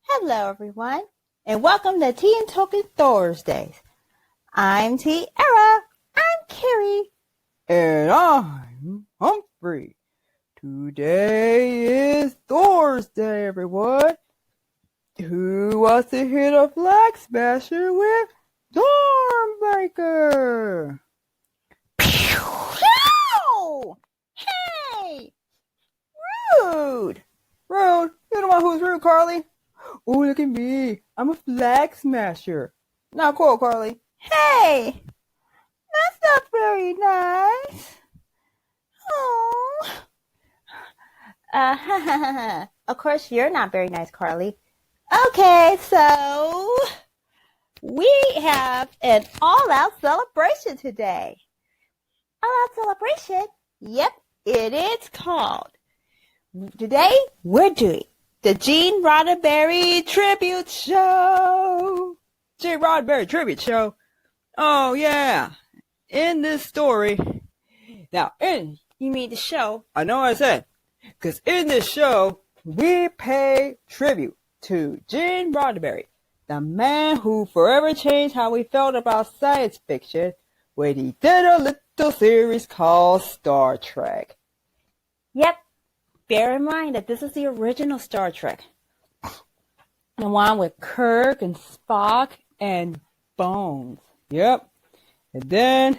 Hello, everyone, and welcome to Tea and Token Thursdays. I'm Tiara. I'm Kerrie. And I'm Humphrey. Today is Thursday, everyone. Who wants to hit a flag smasher with Stormbreaker? No! Hey! Rude! Rude? You're the one who's rude, Carly. Oh, look at me. I'm a flag smasher. Not cool, Carly. Hey! That's not very nice. Oh. Of course, you're not very nice, Carly. Okay, so we have an all-out celebration today. All-out celebration? Yep, it is called. Today, we're doing the Gene Roddenberry Tribute Show. Gene Roddenberry Tribute Show. Oh, yeah. In this story. Now, You mean the show? I know what I said. Because in this show, we pay tribute to Gene Roddenberry, the man who forever changed how we felt about science fiction when he did a little series called Star Trek. Yep. Bear in mind that this is the original Star Trek. The one with Kirk and Spock and Bones. Yep. And then,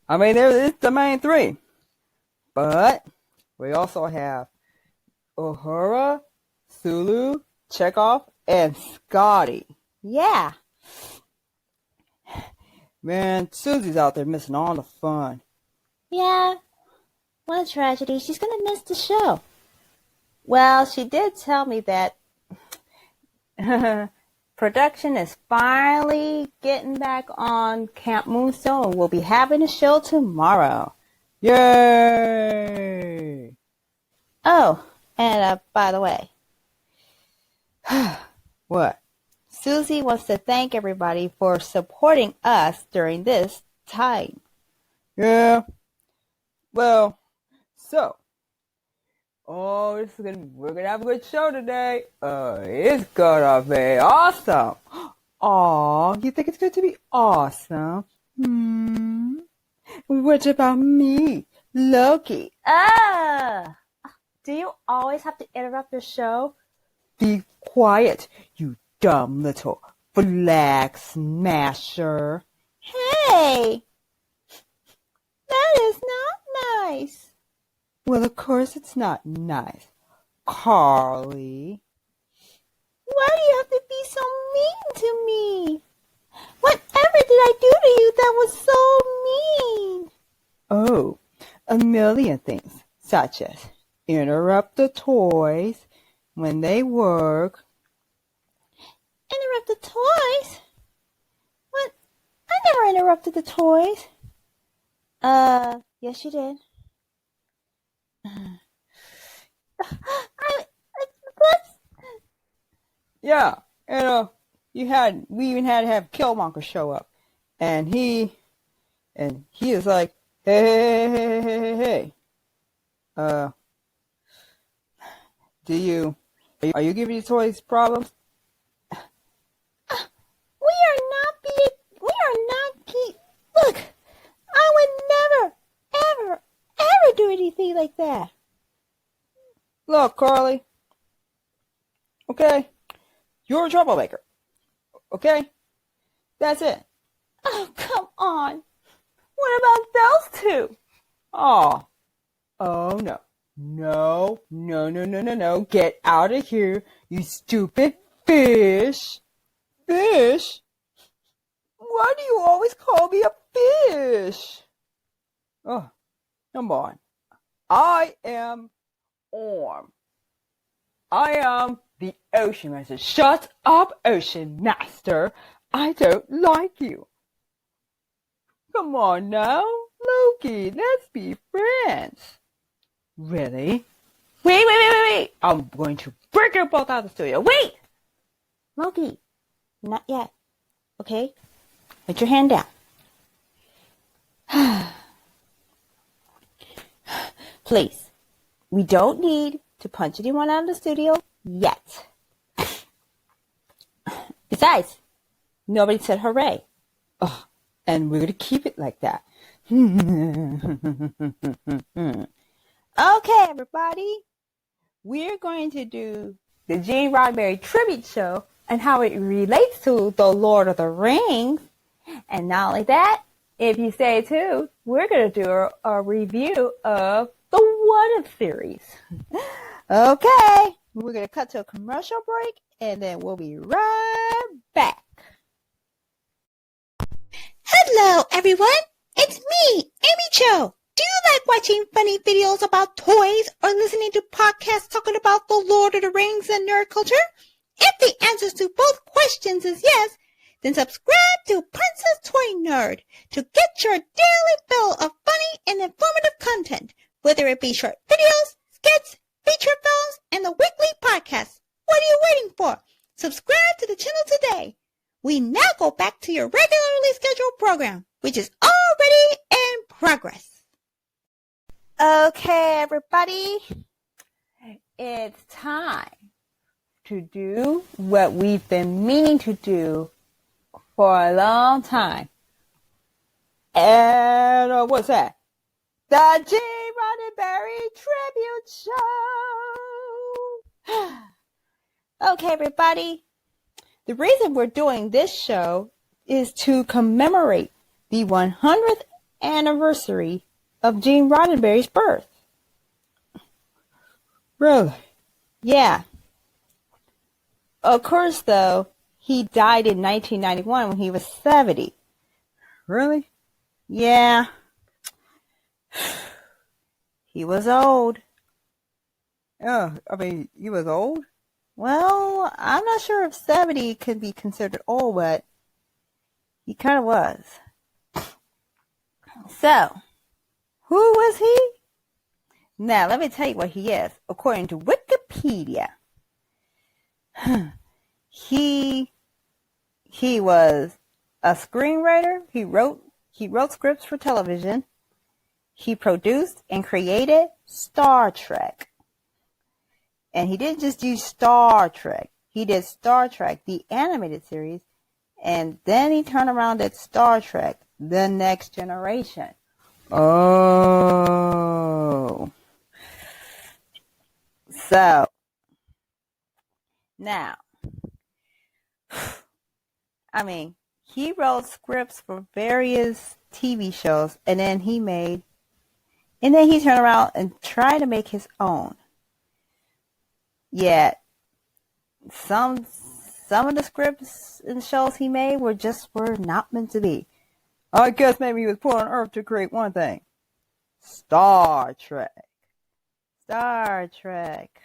there's the main three. But we also have Uhura, Sulu, Chekhov, and Scotty. Yeah. Man, Susie's out there missing all the fun. Yeah. What a tragedy. She's going to miss the show. Well, she did tell me that production is finally getting back on Camp Moonstone. We'll be having a show tomorrow. Yay! Oh, and by the way. What? Susie wants to thank everybody for supporting us during this time. Yeah. Well, so. Oh, we're gonna have a good show today. It's gonna be awesome. Oh, you think it's going to be awesome? What about me, Loki? Do you always have to interrupt the show? Be quiet, you dumb little flag smasher. Hey! That is not nice. Well, of course it's not nice, Carly. Why do you have to be so mean to me? Whatever did I do to you that was so mean? Oh, a million things, such as interrupt the toys when they work. Interrupt the toys? What? I never interrupted the toys. Yes you did. Yeah, and we even had to have Killmonger show up, and he is like, hey, are you giving your toys problems? Look, I would never, ever do anything like that. Look, Carly. Okay? You're a troublemaker. Okay? That's it. Oh, come on. What about those two? Oh no. No. Get out of here, you stupid fish. Fish? Why do you always call me a fish? Oh, come on. I am Orm. I am the Ocean Master. Shut up, Ocean Master. I don't like you. Come on now, Loki, let's be friends. Really? Wait. I'm going to break you both out of the studio. Wait! Loki, not yet. Okay? Put your hand down. Please, we don't need to punch anyone out of the studio yet. Besides, nobody said hooray. Oh, and we're going to keep it like that. Okay, everybody. We're going to do the Gene Roddenberry Tribute Show and how it relates to the Lord of the Rings. And not only that, if you stay tuned, we're going to do a review of the What If series. Okay, we're going to cut to a commercial break, and then we'll be right back. Hello, everyone. It's me, Amy Cho. Do you like watching funny videos about toys or listening to podcasts talking about the Lord of the Rings and nerd culture? If the answers to both questions is yes, then subscribe to Princess.Toy.Nerd to get your daily fill of funny and informative content, whether it be short videos, skits, feature films, and the weekly podcast. What are you waiting for? Subscribe to the channel today. We now go back to your regularly scheduled program, which is already in progress. Okay, everybody. It's time to do what we've been meaning to do for a long time. And what's that? The Gene Roddenberry Tribute Show. Okay, everybody. The reason we're doing this show is to commemorate the 100th anniversary of Gene Roddenberry's birth. Really? Yeah. Of course, though, he died in 1991 when he was 70. Really? Yeah. He was old. Yeah, I mean, he was old? Well, I'm not sure if 70 could be considered old, but he kind of was. So, who was he? Now, let me tell you what he is. According to Wikipedia, he was a screenwriter. He wrote scripts for television. He produced and created Star Trek. And he didn't just do Star Trek. He did Star Trek, the animated series, and then he turned around at Star Trek, The Next Generation. Oh. So, now, I mean, he wrote scripts for various TV shows, and then he turned around and tried to make his own. Yet, some of the scripts and shows he made were not meant to be. I guess maybe he was put on Earth to create one thing. Star Trek. Star Trek.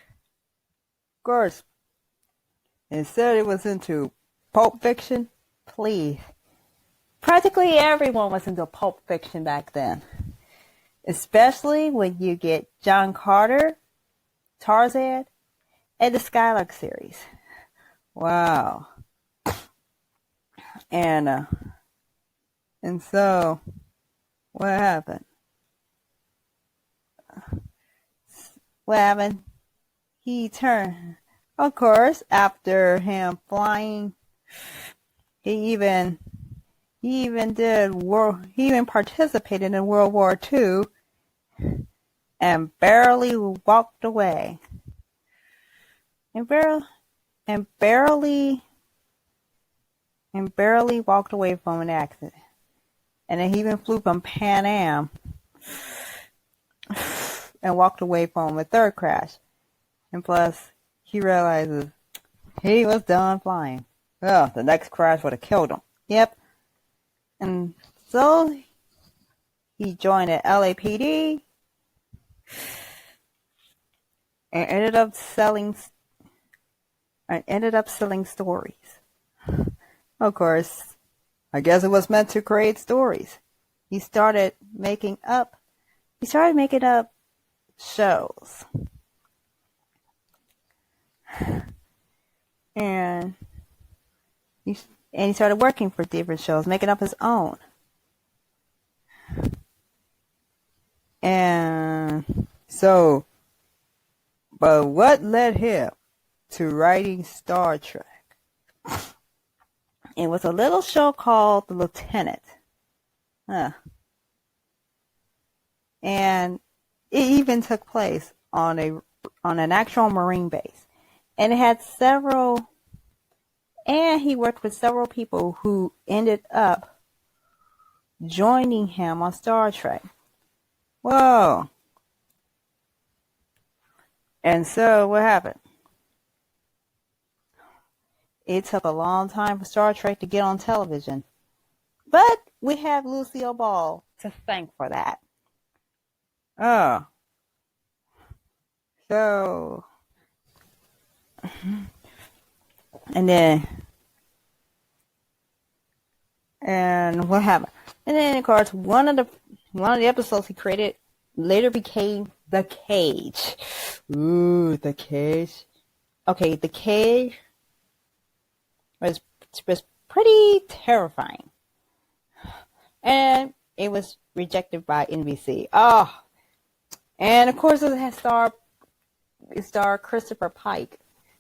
Of course, instead it was into pulp fiction. Please. Practically everyone was into pulp fiction back then. Especially when you get John Carter, Tarzan, and the Skylark series. Wow. And so, what happened? What happened? He turned, of course, after him flying, he even participated in World War II and barely walked away. And barely walked away from an accident. And then he even flew from Pan Am and walked away from a third crash. And plus, he realizes he was done flying. Well, the next crash would have killed him. Yep. And so he joined the LAPD and ended up selling stories. Of course, I guess it was meant to create stories. He started making up shows. And he started working for different shows, making up his own. And So, but what led him to writing Star Trek? It was a little show called The Lieutenant. And it even took place on an actual Marine base. And it had and he worked with several people who ended up joining him on Star Trek. Whoa. And so what happened? It took a long time for Star Trek to get on television. But we have Lucille Ball to thank for that. Oh. So. And what happened? And then, of course, one of the episodes he created later became The Cage. Ooh, The Cage. Okay, The Cage was pretty terrifying. And it was rejected by NBC. Oh. And, of course, it had star Christopher Pike.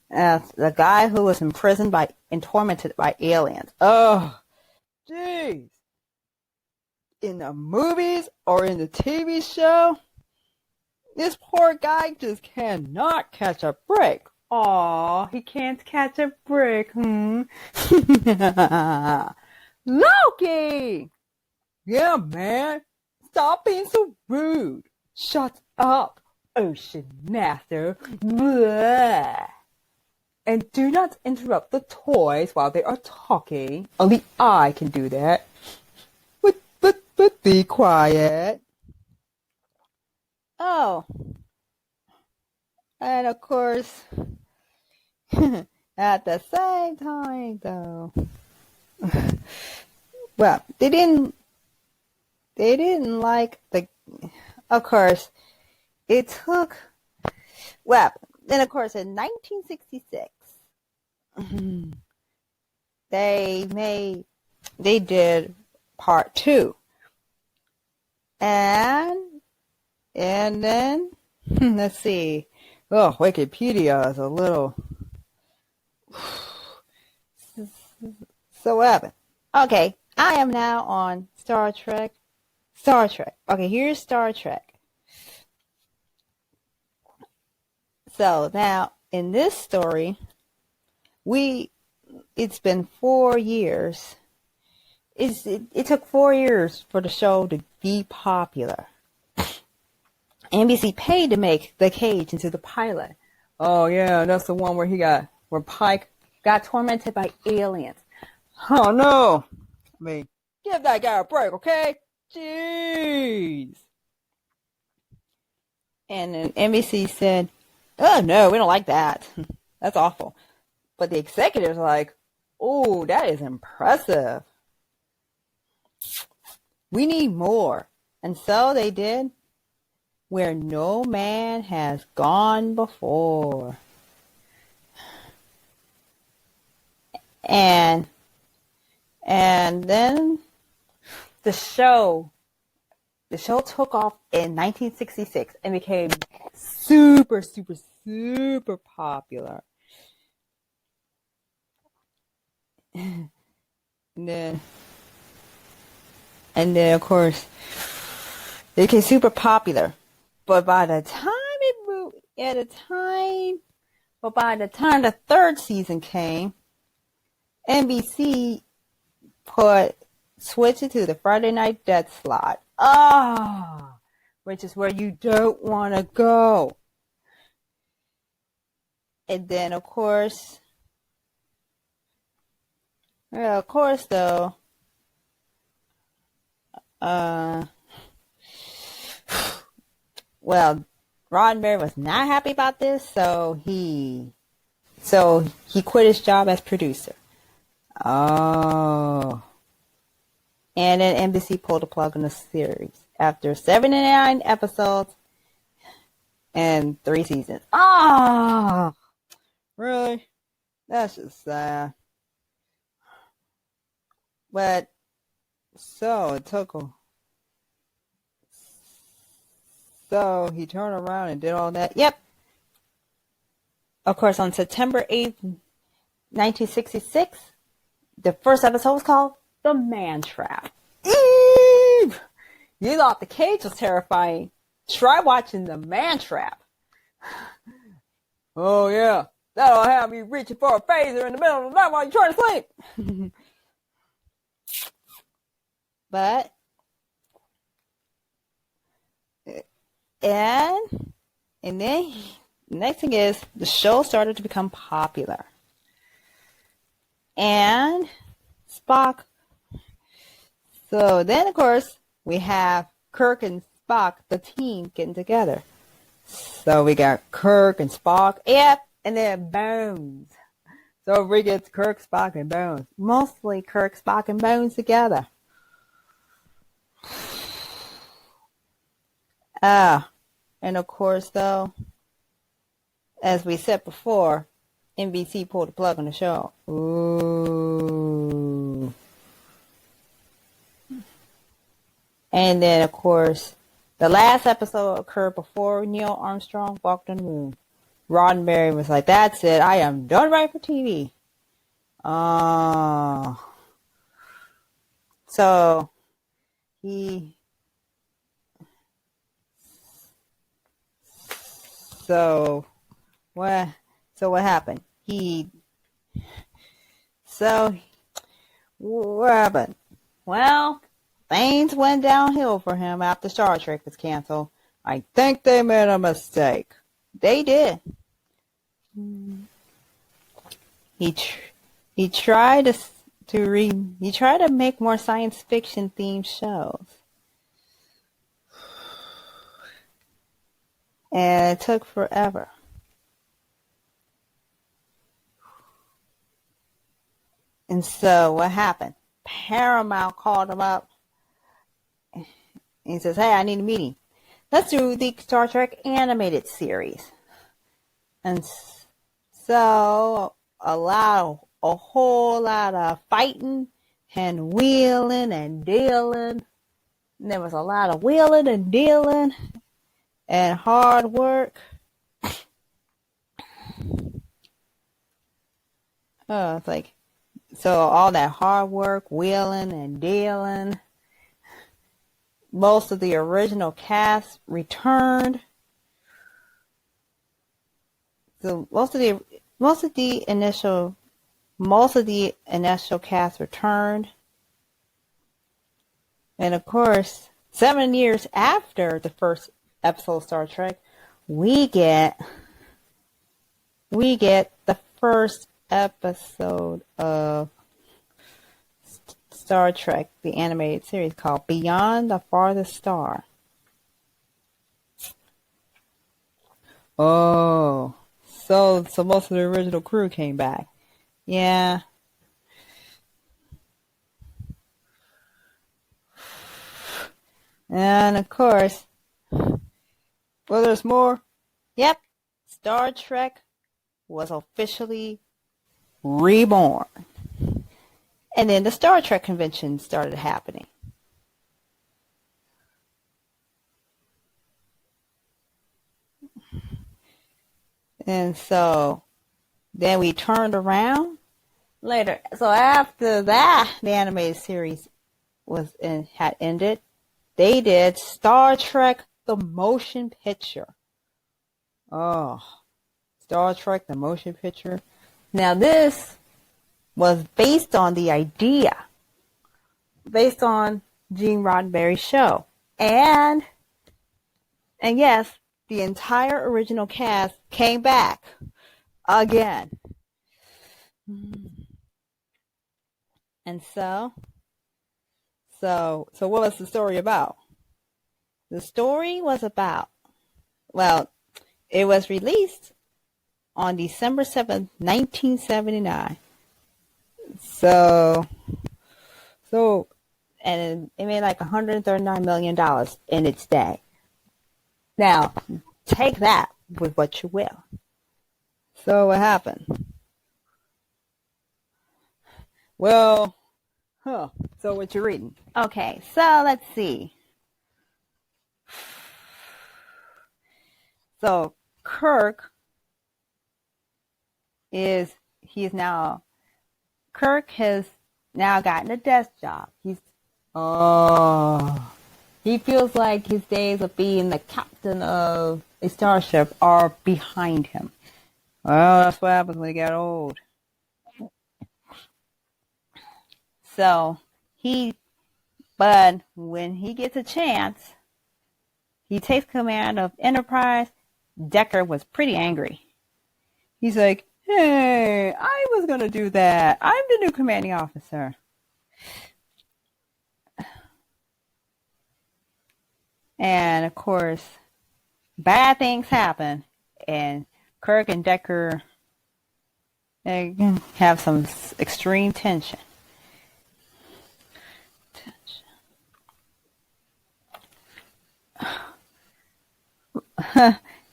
The guy who was imprisoned and tormented by aliens. Oh. Jeez. In the movies or in the TV show, this poor guy just cannot catch a break. Aw, he can't catch a break, Loki! Yeah, man. Stop being so rude. Shut up, Ocean Master. Blah. And do not interrupt the toys while they are talking. Only I can do that. But be quiet. Oh. And of course, at the same time though, well, they didn't like of course, it took, well, then of course in 1966, they did part 2. And then, let's see. Oh, Wikipedia is a little. So what happened? Okay, I am now on Star Trek. Okay, here's Star Trek. So now, in this story, it's been 4 years. It took 4 years for the show to be popular. NBC paid to make The Cage into the pilot. Oh yeah, that's the one where Pike got tormented by aliens. Oh no! I mean, give that guy a break, okay? Jeez. And then NBC said, "Oh no, we don't like that. That's awful." But the executives are like, "Oh, that is impressive. We need more." And so they did Where No Man Has Gone Before. And then the show took off in 1966 and became super, super, super popular. And then of course, it became super popular. But by the time the 3rd season came, NBC switched it to the Friday night death slot. Which is where you don't want to go. And then, of course, though, well, Roddenberry was not happy about this, so he quit his job as producer. Oh. And then NBC pulled the plug on the series after 79 episodes and 3 seasons. Oh, really? That's just sad. But so it took So he turned around and did all that. Yep. Of course, on September 8th, 1966, the first episode was called The Man Trap. Eve! You thought the cage was terrifying. Try watching The Man Trap. Oh, yeah. That'll have you reaching for a phaser in the middle of the night while you're trying to sleep. But, and then, the next thing is, the show started to become popular. And Spock. So then, of course, we have Kirk and Spock, the team, getting together. So we got Kirk and Spock. Yep. And then Bones. So we get Kirk, Spock, and Bones. Mostly Kirk, Spock, and Bones together. And of course, though, as we said before, NBC pulled the plug on the show. Ooh. And then, of course, the last episode occurred before Neil Armstrong walked on the moon. Roddenberry was like, that's it. I am done writing for TV. So what happened? What happened? Well, things went downhill for him after Star Trek was canceled. I think they made a mistake. They did. He tried to make more science fiction themed shows. And it took forever. And so what happened? Paramount called him up and he says, hey, I need a meeting. Let's do the Star Trek animated series. And so a whole lot of fighting and wheeling and dealing. And there was a lot of wheeling and dealing and hard work. It's like, so all that hard work, wheeling and dealing. Most of the original cast returned. So most of the initial cast returned. And of course, 7 years after the first episode of Star Trek, we get the first episode of Star Trek, the animated series called Beyond the Farthest Star. Oh, so most of the original crew came back. Yeah. And of course, well, there's more. Yep, Star Trek was officially reborn. And then the Star Trek convention started happening. And so then we turned around later. So after that, the animated series had ended. They did Star Trek the Motion Picture. Oh, Star Trek the Motion Picture. Now this was based on the idea, based on Gene Roddenberry's show. And yes, the entire original cast came back again. And so what was the story about? The story was about, well, it was released on December 7th, 1979. And it made like $139 million in its day. Now, take that with what you will. So what happened? Well, so what you reading? Okay, so let's see. So Kirk has now gotten a desk job. He feels like his days of being the captain of a starship are behind him. Well, that's what happens when you get old. So but when he gets a chance, he takes command of Enterprise. Decker was pretty angry. He's like, hey, I was going to do that. I'm the new commanding officer. And, of course, bad things happen. And Kirk and Decker have some extreme tension.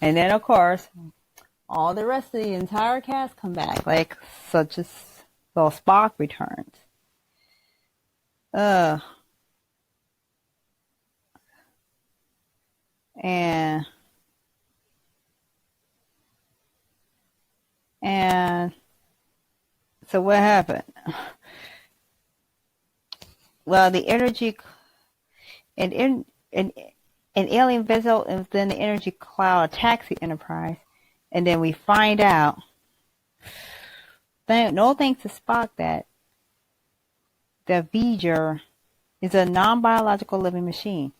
And then, of course, all the rest of the entire cast come back, like such as Spock returns. And so what happened? Well, the energy an alien vessel within the energy cloud attacks the Enterprise, and then we find out, no thanks to Spock, that the Voyager is a non-biological living machine.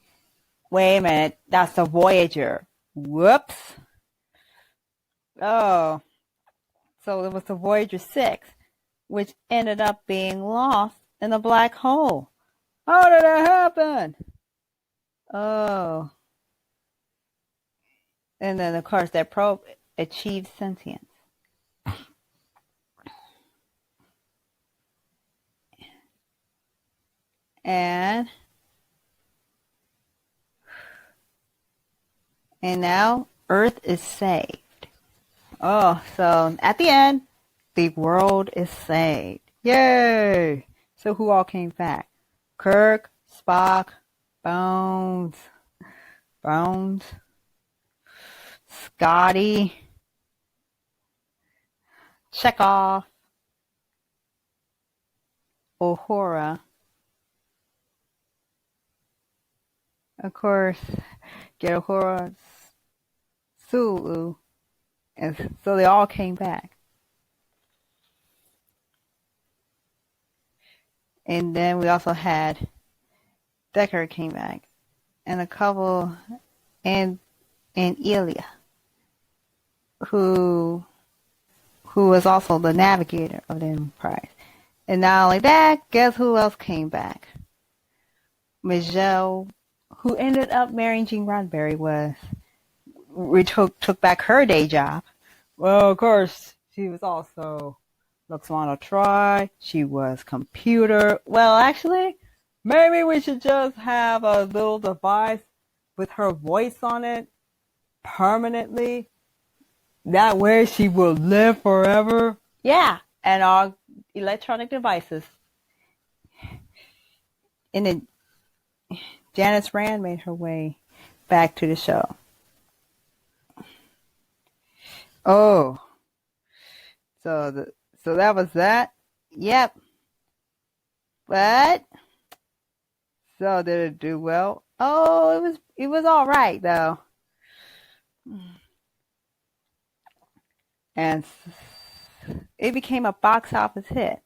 Wait a minute, that's the Voyager. Whoops. Oh, so it was the Voyager 6, which ended up being lost in a black hole. How did that happen? Oh. And then, of course, that probe achieved sentience. And now Earth is saved. Oh, so at the end, the world is saved. Yay! So who all came back? Kirk, Spock, Bones, Scotty, Chekhov, Uhura. Of course, get Uhura, Sulu, and so they all came back. And then we also had Decker came back, and a couple, and Elia, who was also the navigator of the Enterprise. And not only that, guess who else came back? Michelle, who ended up marrying Gene Roddenberry, took back her day job. Well, of course, she was also Luxwana Troy. She was computer. Well, actually, maybe we should just have a little device with her voice on it permanently. That way she will live forever. Yeah, and our electronic devices. And then Janice Rand made her way back to the show. Oh, so that was that. Yep. But so did it do well? Oh, it was all right though. And it became a box office hit.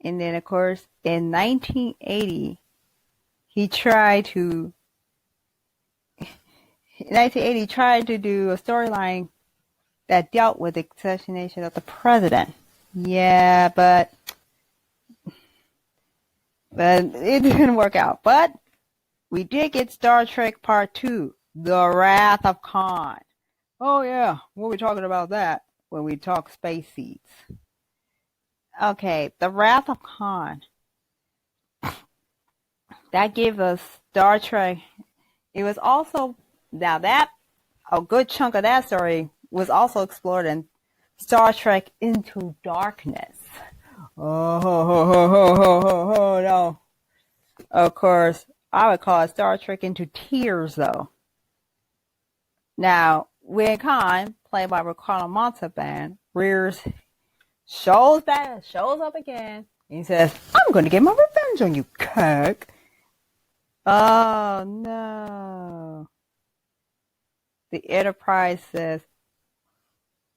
And then, of course, in 1980, he tried to do a storyline that dealt with the assassination of the president. Yeah, but it didn't work out. But we did get Star Trek Part 2, The Wrath of Khan. Oh yeah, we'll be talking about that when we talk space seeds. Okay, The Wrath of Khan. That gave us Star Trek. It was also, a good chunk of that story was also explored in Star Trek Into Darkness. Oh, no. Of course, I would call it Star Trek Into Tears, though. Now, when Khan, played by Ricardo Montalban, shows up again, and he says, "I'm going to get my revenge on you, Kirk." Oh no. The Enterprise says,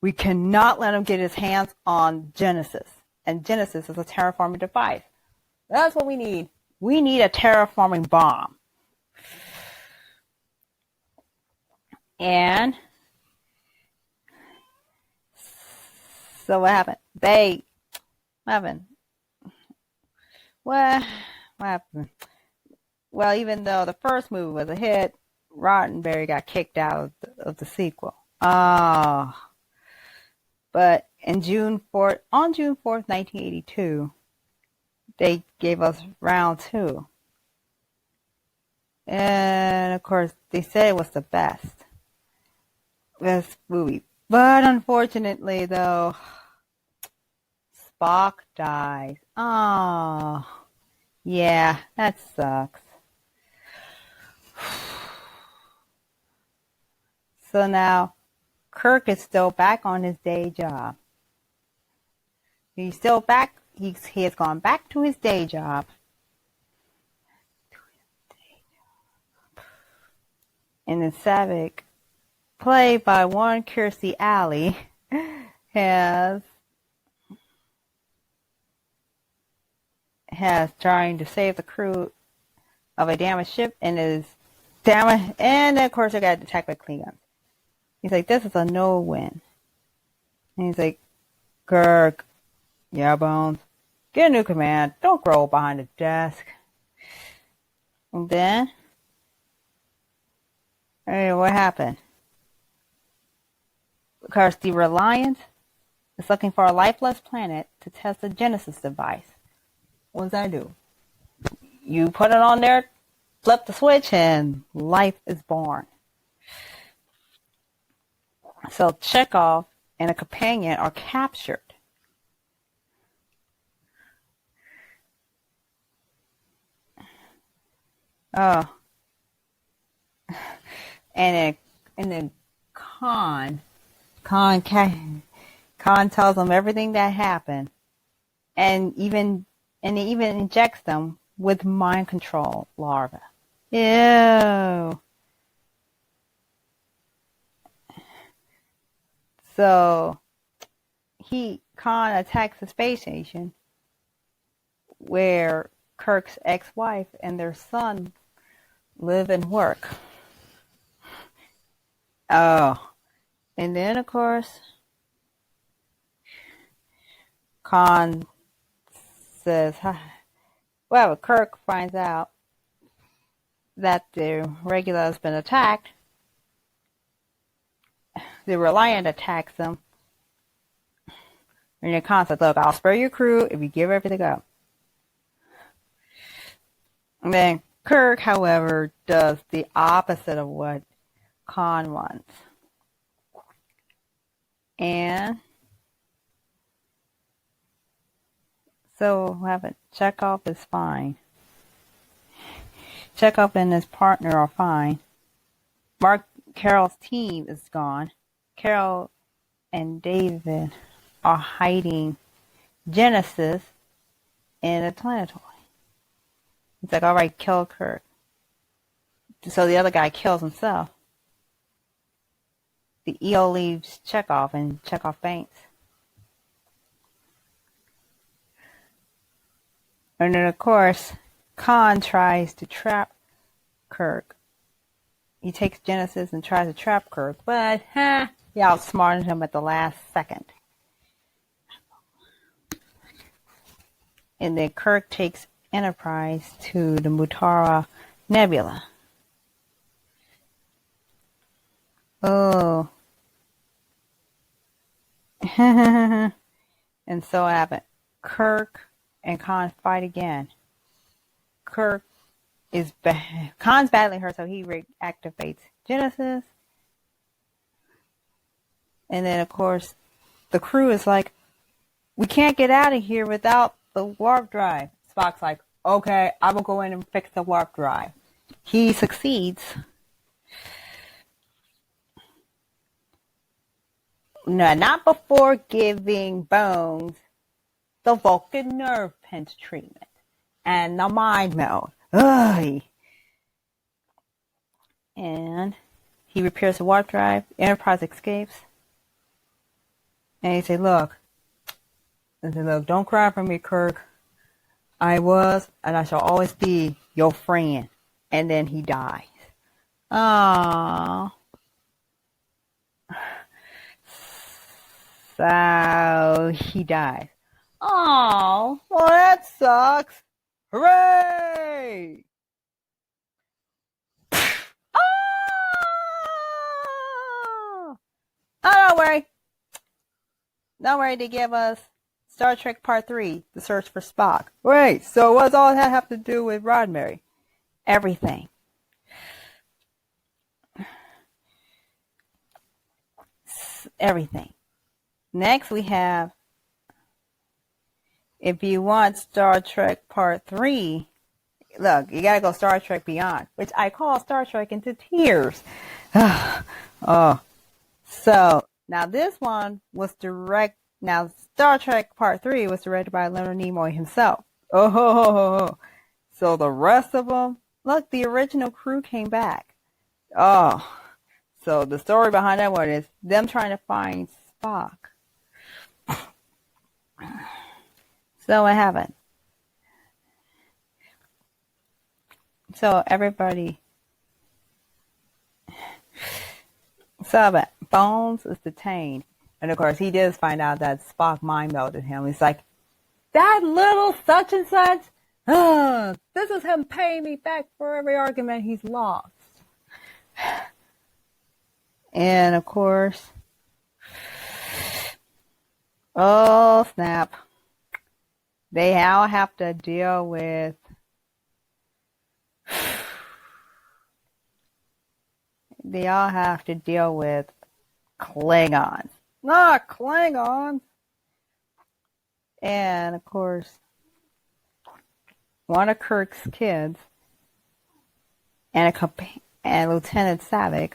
"We cannot let him get his hands on Genesis." And Genesis is a terraforming device. That's what we need. We need a terraforming bomb. And so what happened? What happened? Well, even though the first movie was a hit, Roddenberry got kicked out of the sequel. Oh. But on June 4th, 1982, they gave us round 2. And of course, they said it was the best movie. But unfortunately, though, Spock dies. Oh, yeah, that sucks. So now, Kirk is still back on his day job. He's still back. He has gone back to his day job. And then Savick, played by Warren Kirstie Alley, has trying to save the crew of a damaged ship and is damaged. And of course, they got attacked by Klingons. He's like, "This is a no-win." And he's like, "Kirk, yeah, Bones, get a new command. Don't grow behind a desk." And then, hey, what happened? Because the Reliant is looking for a lifeless planet to test the Genesis device. What does that do? You put it on there, flip the switch, and life is born. So Chekhov and a companion are captured. Oh. And then Khan tells them everything that happened, and he even injects them with mind control larvae. Ew. So Khan attacks the space station where Kirk's ex-wife and their son live and work. Oh. And then, of course, Khan says, well, Kirk finds out that the Regular has been attacked. The Reliant attacks them. And then Khan says, "Look, I'll spare your crew if you give everything up." And then Kirk, however, does the opposite of what Khan wants. And so what happened? Chekhov is fine. Chekhov and his partner are fine. Carol's team is gone. Carol and David are hiding Genesis in a planetoid. He's like, "All right, kill Kirk." So the other guy kills himself. The EO leaves Chekhov, and Chekhov faints. And then, of course, Khan tries to trap Kirk. He takes Genesis and tries to trap Kirk, but he outsmarted him at the last second. And then Kirk takes Enterprise to the Mutara Nebula. Oh. And so happened. Kirk and Khan fight again. Khan's badly hurt, so he reactivates Genesis. And then, of course, the crew is like, "We can't get out of here without the warp drive." Spock's like, "Okay, I will go in and fix the warp drive." He succeeds. No, not before giving Bones the Vulcan nerve pinch treatment and the mind meld. Ugh. And he repairs the warp drive. Enterprise escapes. And he said, look, don't cry for me, Kirk. I was, and I shall always be your friend. And then he dies. Aww. So he dies. Oh, well, that sucks. Hooray! Oh, don't worry. Don't worry, they give us Star Trek Part 3, The Search for Spock. Wait, so what does all that have to do with Roddenberry? Everything. Everything. Next we have, if you want Star Trek Part 3, look, you gotta go Star Trek Beyond, which I call Star Trek Into Tears. Oh. So, now this one was now Star Trek Part 3 was directed by Leonard Nimoy himself. Oh. So the rest of them, look, the original crew came back. Oh. So the story behind that one is them trying to find Spock. So what happened? So everybody. So Bones is detained. And of course he does find out that Spock mind melded him. He's like, that little such and such? This is him paying me back for every argument he's lost. And of course, oh snap. They all have to deal with Klingons. Not Klingons. And of course, one of Kirk's kids and Lieutenant Savick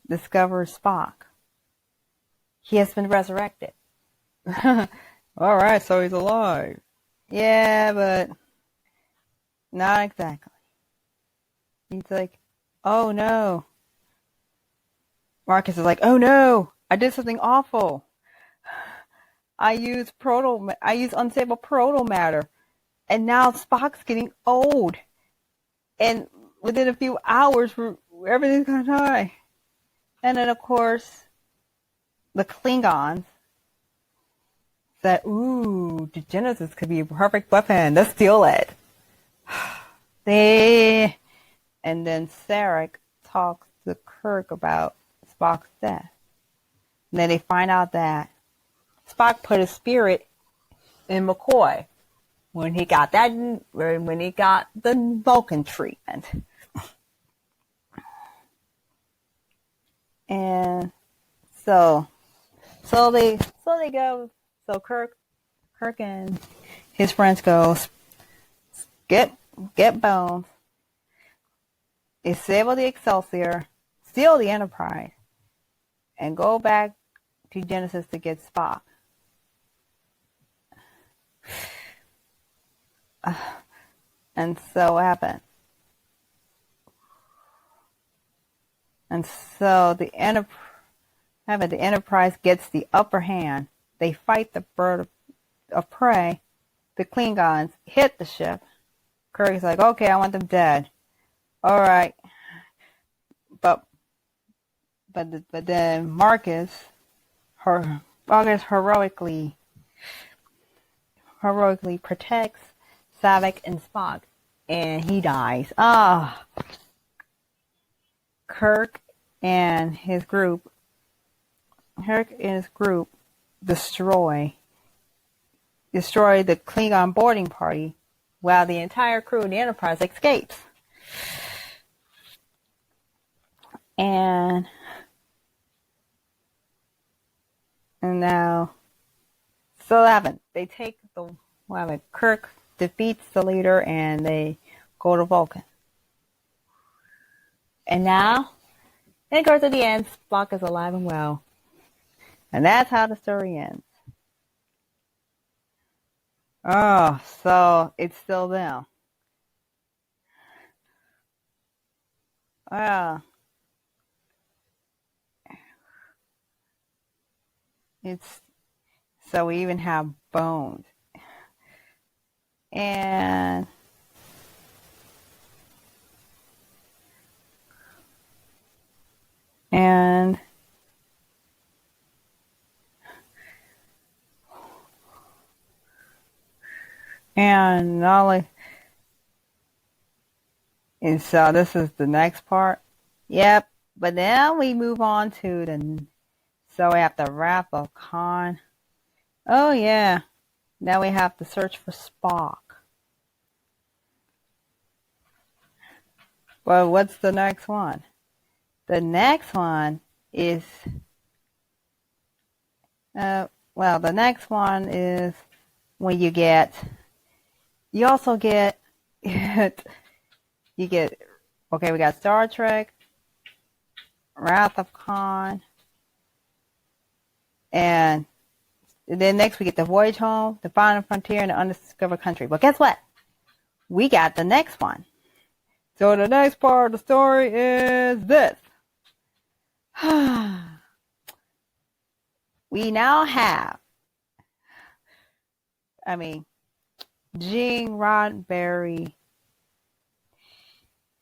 discover Spock. He has been resurrected. Alright, so he's alive. Yeah, but not exactly. He's like, oh no. Marcus is like, oh no, I did something awful. I used unstable proto matter. And now Spock's getting old. And within a few hours, everything's gonna die. And then, of course, the Klingons said, ooh, the Genesis could be a perfect weapon. Let's steal it. And then Sarek talks to Kirk about Spock's death. And then they find out that Spock put his spirit in McCoy when he got the Vulcan treatment. And so Kirk and his friends go get Bones, disable the Excelsior, steal the Enterprise, and go back to Genesis to get Spock. And so what happened? And so the Enterprise gets the upper hand. They fight the bird of prey. The Klingons hit the ship. Kirk's like, okay, I want them dead. All right. But then Marcus heroically protects Savick and Spock, and he dies. Kirk and his group destroy the Klingon boarding party while the entire crew of the Enterprise escapes. And now, so they take Kirk defeats the leader and they go to Vulcan. And now, it goes to the end, Spock is alive and well. And that's how the story ends. Oh, so it's still them. Well, it's so we even have bones. And and not only, and so this is the next part. Yep. But then we move on to so we have the Wrath of Khan. Oh yeah. Now we have to search for Spock. Well, what's the next one? The next one is, the next one is when you also get, you get, okay, we got Star Trek, Wrath of Khan, and then next we get The Voyage Home, The Final Frontier, and The Undiscovered Country. But guess what? We got the next one. So the next part of the story is this. We now have, Gene Roddenberry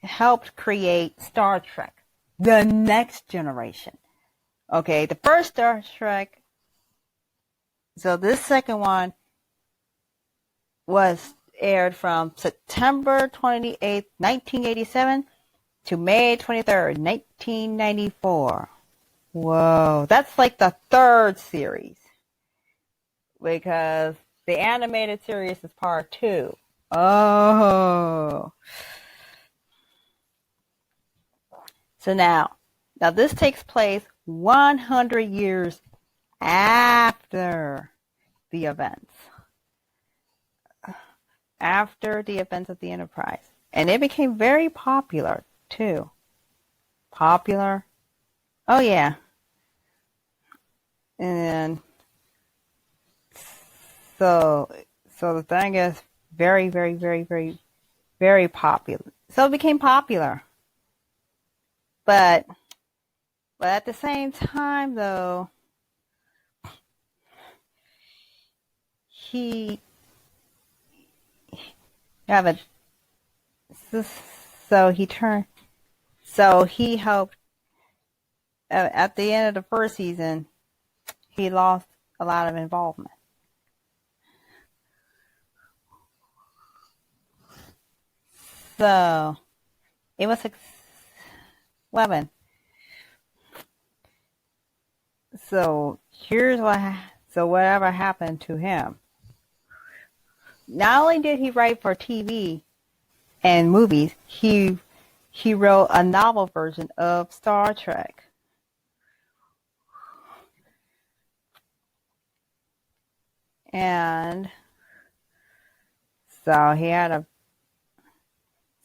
helped create Star Trek, The Next Generation. Okay, the first Star Trek, so this second one was aired from September 28th, 1987 to May 23rd, 1994. Whoa, that's like the third series, because the animated series is part 2. Oh. So now this takes place 100 years after the events. After the events of the Enterprise. And it became very popular, too. Popular? Oh, yeah. And so the thing is very, very, very, very, very popular. So it became popular. But at the same time, though, he helped, at the end of the first season, he lost a lot of involvement. So it was 11. So whatever happened to him. Not only did he write for TV and movies, he wrote a novel version of Star Trek. And so he had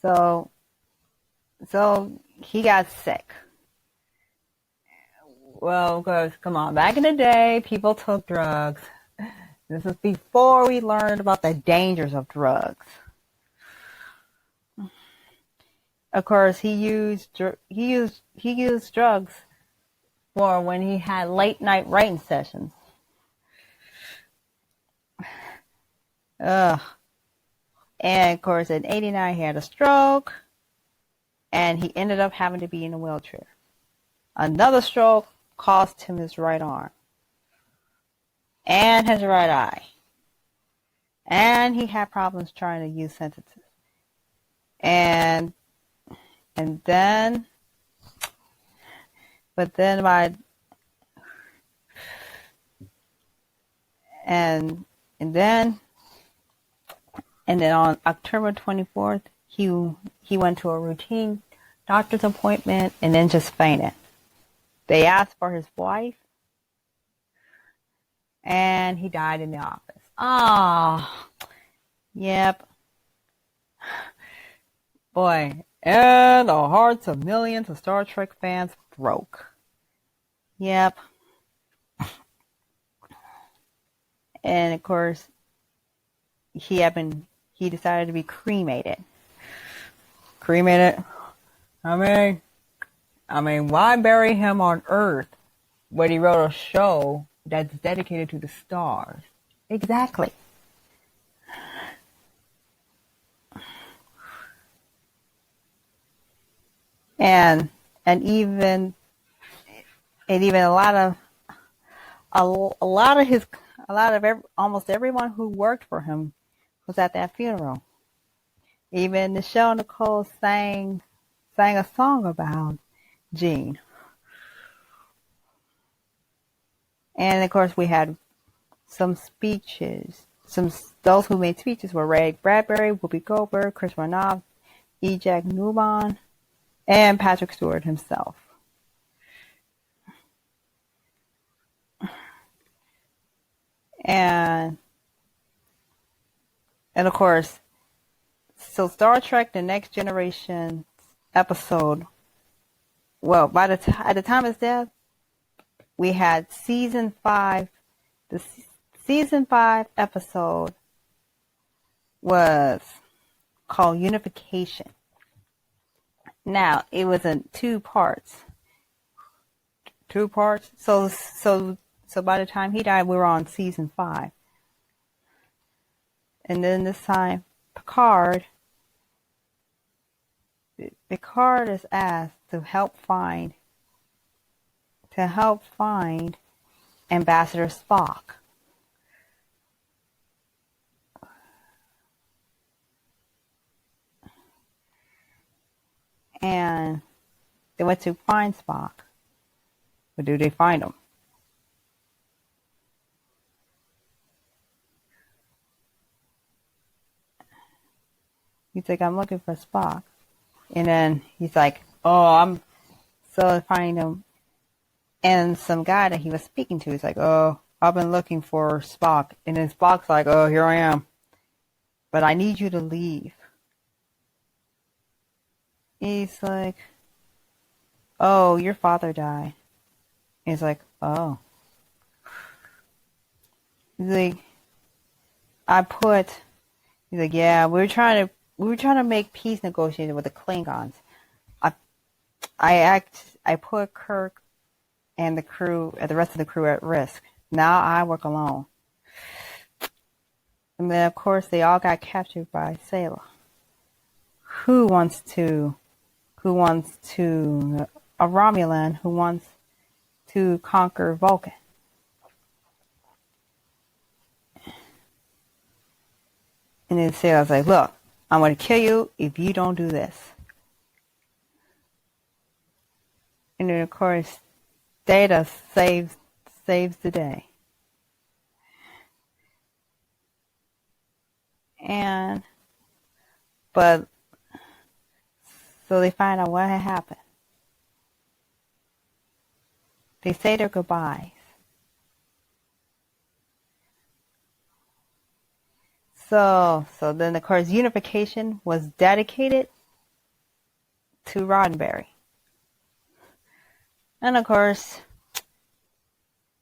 so he got sick. Well, because, come on, back in the day, people took drugs. This is before we learned about the dangers of drugs. Of course, he used drugs for when he had late night writing sessions. Ugh. And of course, in '89, he had a stroke, and he ended up having to be in a wheelchair. Another stroke cost him his right arm and his right eye. And he had problems trying to use sentences. And then on October 24th, he went to a routine doctor's appointment and then just fainted. They asked for his wife, and he died in the office. Ah, yep. Boy, and the hearts of millions of Star Trek fans broke. Yep. And of course, he decided to be cremated. Cremated? I mean, why bury him on Earth when he wrote a show that's dedicated to the stars? Exactly. And even almost everyone who worked for him was at that funeral. Even Nichelle Nicole sang a song about Gene. And of course, we had some speeches. Those who made speeches were Ray Bradbury, Whoopi Goldberg, Chris Ronoff, E. Jack Newman, and Patrick Stewart himself. And of course, so Star Trek: The Next Generation episode. Well, at the time of his death, we had season 5. The season 5 episode was called Unification. Now, it was in 2 parts. 2 parts? So by the time he died, we were on season 5. And then this time, Picard is asked to help find Ambassador Spock. And they went to find Spock. But do they find him? He's like, I'm looking for Spock. And then he's like, so I find him. And some guy that he was speaking to, he's like, oh, I've been looking for Spock. And then Spock's like, oh, here I am. But I need you to leave. He's like, oh, your father died. He's like, oh. He's like, he's like, yeah, we were trying to make peace negotiations with the Klingons. I put Kirk and the rest of the crew at risk. Now I work alone. And then of course they all got captured by Sayla. A Romulan who wants to conquer Vulcan. And then Sayla's like, look, I'm going to kill you if you don't do this. And then of course, Data saves the day. So they find out what had happened. They say their goodbyes. So then of course Unification was dedicated to Roddenberry. And of course,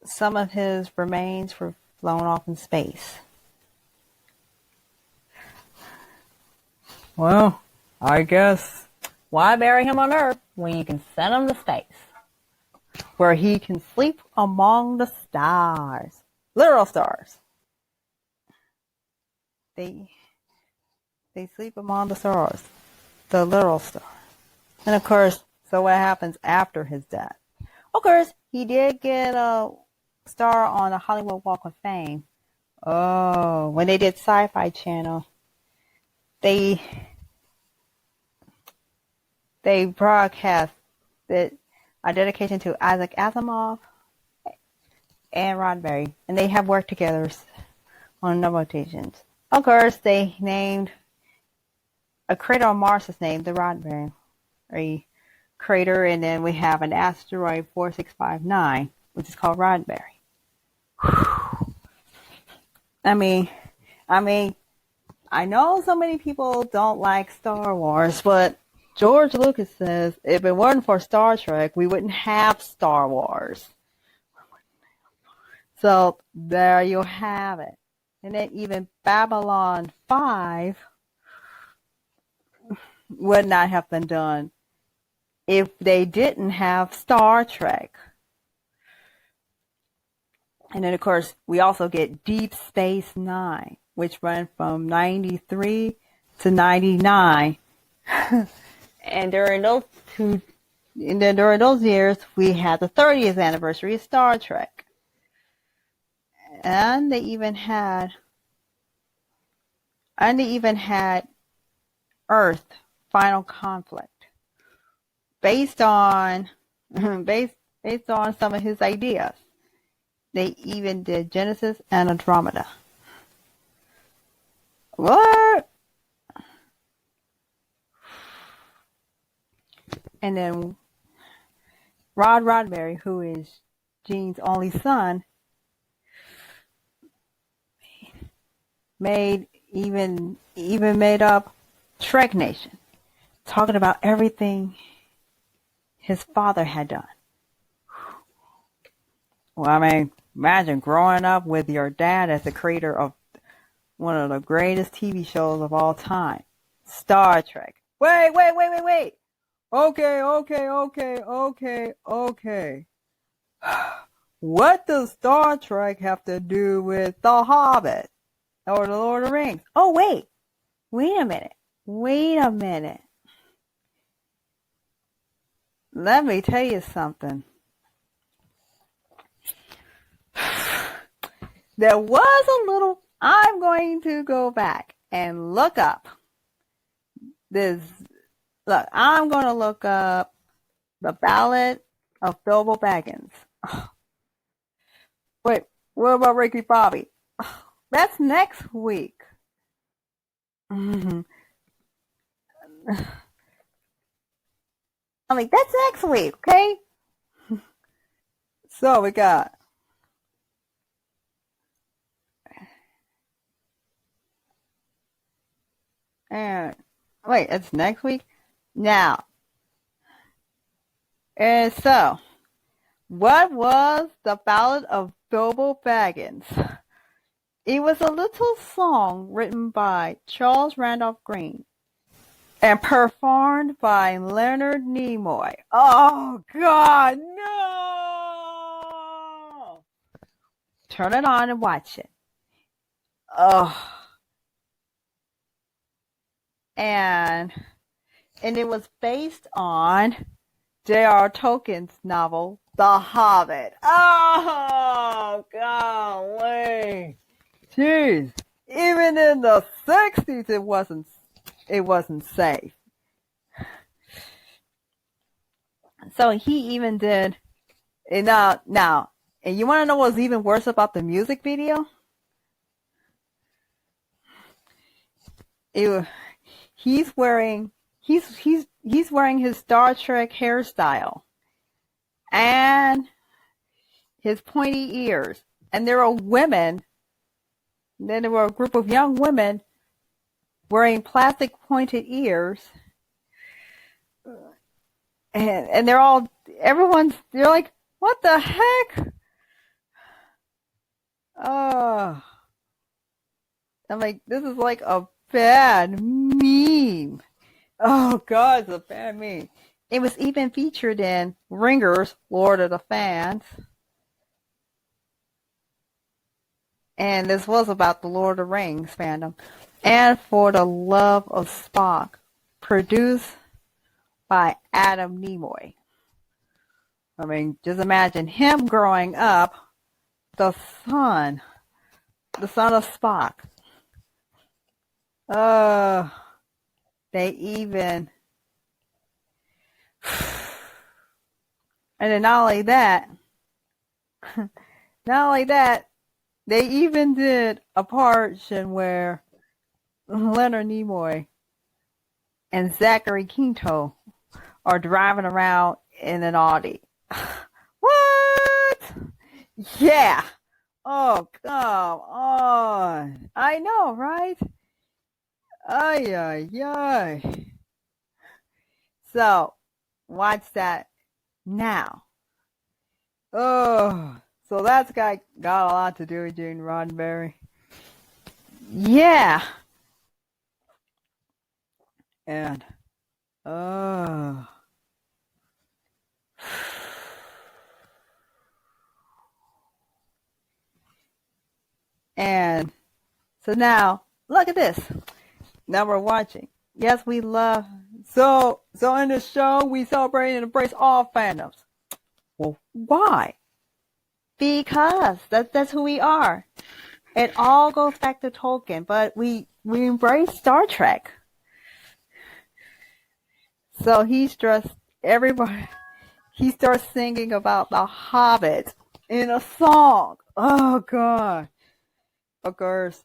some of his remains were flown off in space. Well, I guess, why bury him on Earth when you can send him to space? Where he can sleep among the stars. Literal stars. They sleep among the stars. The literal stars. And of course, so what happens after his death? Of course, he did get a star on the Hollywood Walk of Fame. Oh, when they did Sci-Fi Channel, they broadcast a dedication to Isaac Asimov and Roddenberry, and they have worked together on a number of occasions. Of course, they named a crater on Mars is named the Roddenberry crater, and then we have an asteroid 4659, which is called Roddenberry. I mean, I know so many people don't like Star Wars, but George Lucas says if it weren't for Star Trek, we wouldn't have Star Wars. So there you have it. And then even Babylon 5 would not have been done if they didn't have Star Trek. And then, of course, we also get Deep Space Nine, which ran from 93 to 99. And during those years, we had the 30th anniversary of Star Trek. And they even had Earth Final Conflict based on some of his ideas. They even did Genesis and Andromeda. What? And then Rod Roddenberry, who is Gene's only son, made up Trek Nation, talking about everything his father had done. Well, I mean, imagine growing up with your dad as the creator of one of the greatest TV shows of all time, Star Trek. Wait. Okay. What does Star Trek have to do with The Hobbit or The Lord of the Rings? Oh, wait a minute. Let me tell you something. There was a little, I'm going to go back and look up this. Look, I'm going to look up the Ballad of Bilbo Baggins. Wait, what about Ricky Bobby? That's next week. I mean, that's next week, okay? So we got and wait, it's next week? Now. And so, what was the Ballad of Bilbo Baggins? It was a little song written by Charles Randolph Green and performed by Leonard Nimoy. Oh, God, no! Turn it on and watch it. Oh. And it was based on J.R. Tolkien's novel, The Hobbit. Oh, golly. Jeez. Even in the 60s, it wasn't safe. So he even did, and now, and you want to know what's even worse about the music video? He's wearing his Star Trek hairstyle and his pointy ears. And there were women, then there were a group of young women wearing plastic pointed ears. And they're like, what the heck? Oh. I'm like, this is like a bad meme. Oh, God, it's a bad meme. It was even featured in Ringer's Lord of the Fans. And this was about the Lord of the Rings fandom. And For the Love of Spock, produced by Adam Nimoy. I mean, just imagine him growing up, the son of Spock. They even, and then not only that, they even did a portion where Leonard Nimoy and Zachary Quinto are driving around in an Audi. What? Yeah. Oh, come on. I know, right? Ay. So, watch that now. Oh, So that's got a lot to do with Gene Roddenberry. Yeah. And, and so now, look at this. Now we're watching. Yes, we love. So in this show, we celebrate and embrace all fandoms. Well, why? Because that's who we are. It all goes back to Tolkien, but we embrace Star Trek. So he starts singing about the Hobbit in a song. Oh God. Of course,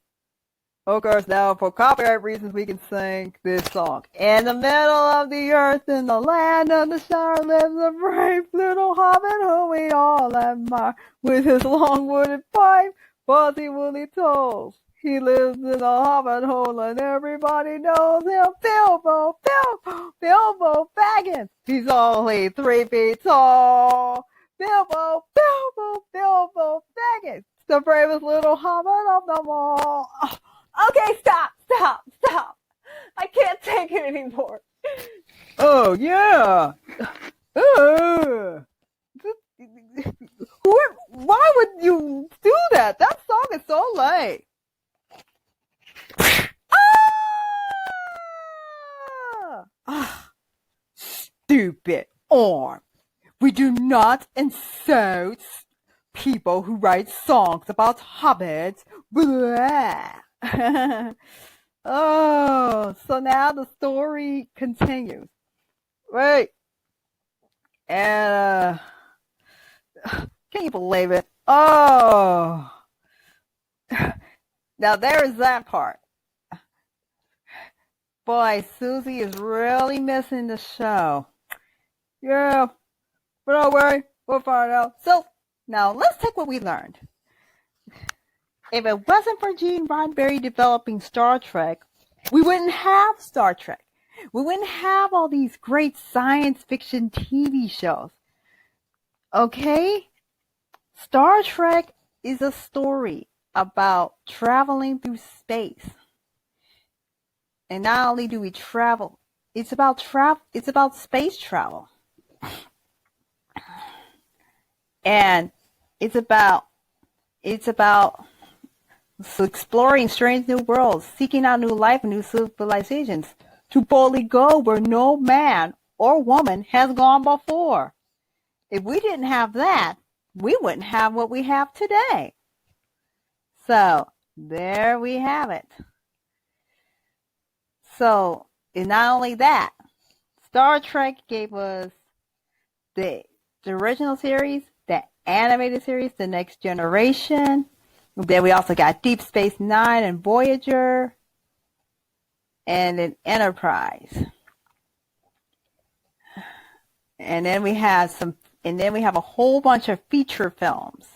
now for copyright reasons we can sing this song. In the middle of the earth, in the land of the Shire, lives a brave little hobbit whom we all admire. With his long wooden pipe, fuzzy woolly toes. He lives in a hobbit hole and everybody knows him. Bilbo Baggins. He's only 3 feet tall. Bilbo Baggins. The bravest little hobbit of them all. Oh, okay, stop. I can't take it anymore. Oh, yeah. Why would you do that? That song is so lame. Stupid arm. We do not insult people who write songs about hobbits. Blah. Oh, so now the story continues. Wait. And, can you believe it? Oh. Now there's that part. Boy, Susie is really missing the show. Yeah, but don't worry, we'll find out. So, now let's take what we learned. If it wasn't for Gene Roddenberry developing Star Trek, we wouldn't have Star Trek. We wouldn't have all these great science fiction TV shows. Okay? Star Trek is a story about traveling through space. And not only do we travel, it's about space travel. And it's about exploring strange new worlds, seeking out new life and new civilizations, to boldly go where no man or woman has gone before. If we didn't have that, we wouldn't have what we have today. So, there we have it. So, and not only that, Star Trek gave us the original series, the animated series, The Next Generation. Then we also got Deep Space Nine and Voyager, and then Enterprise. And then we have a whole bunch of feature films.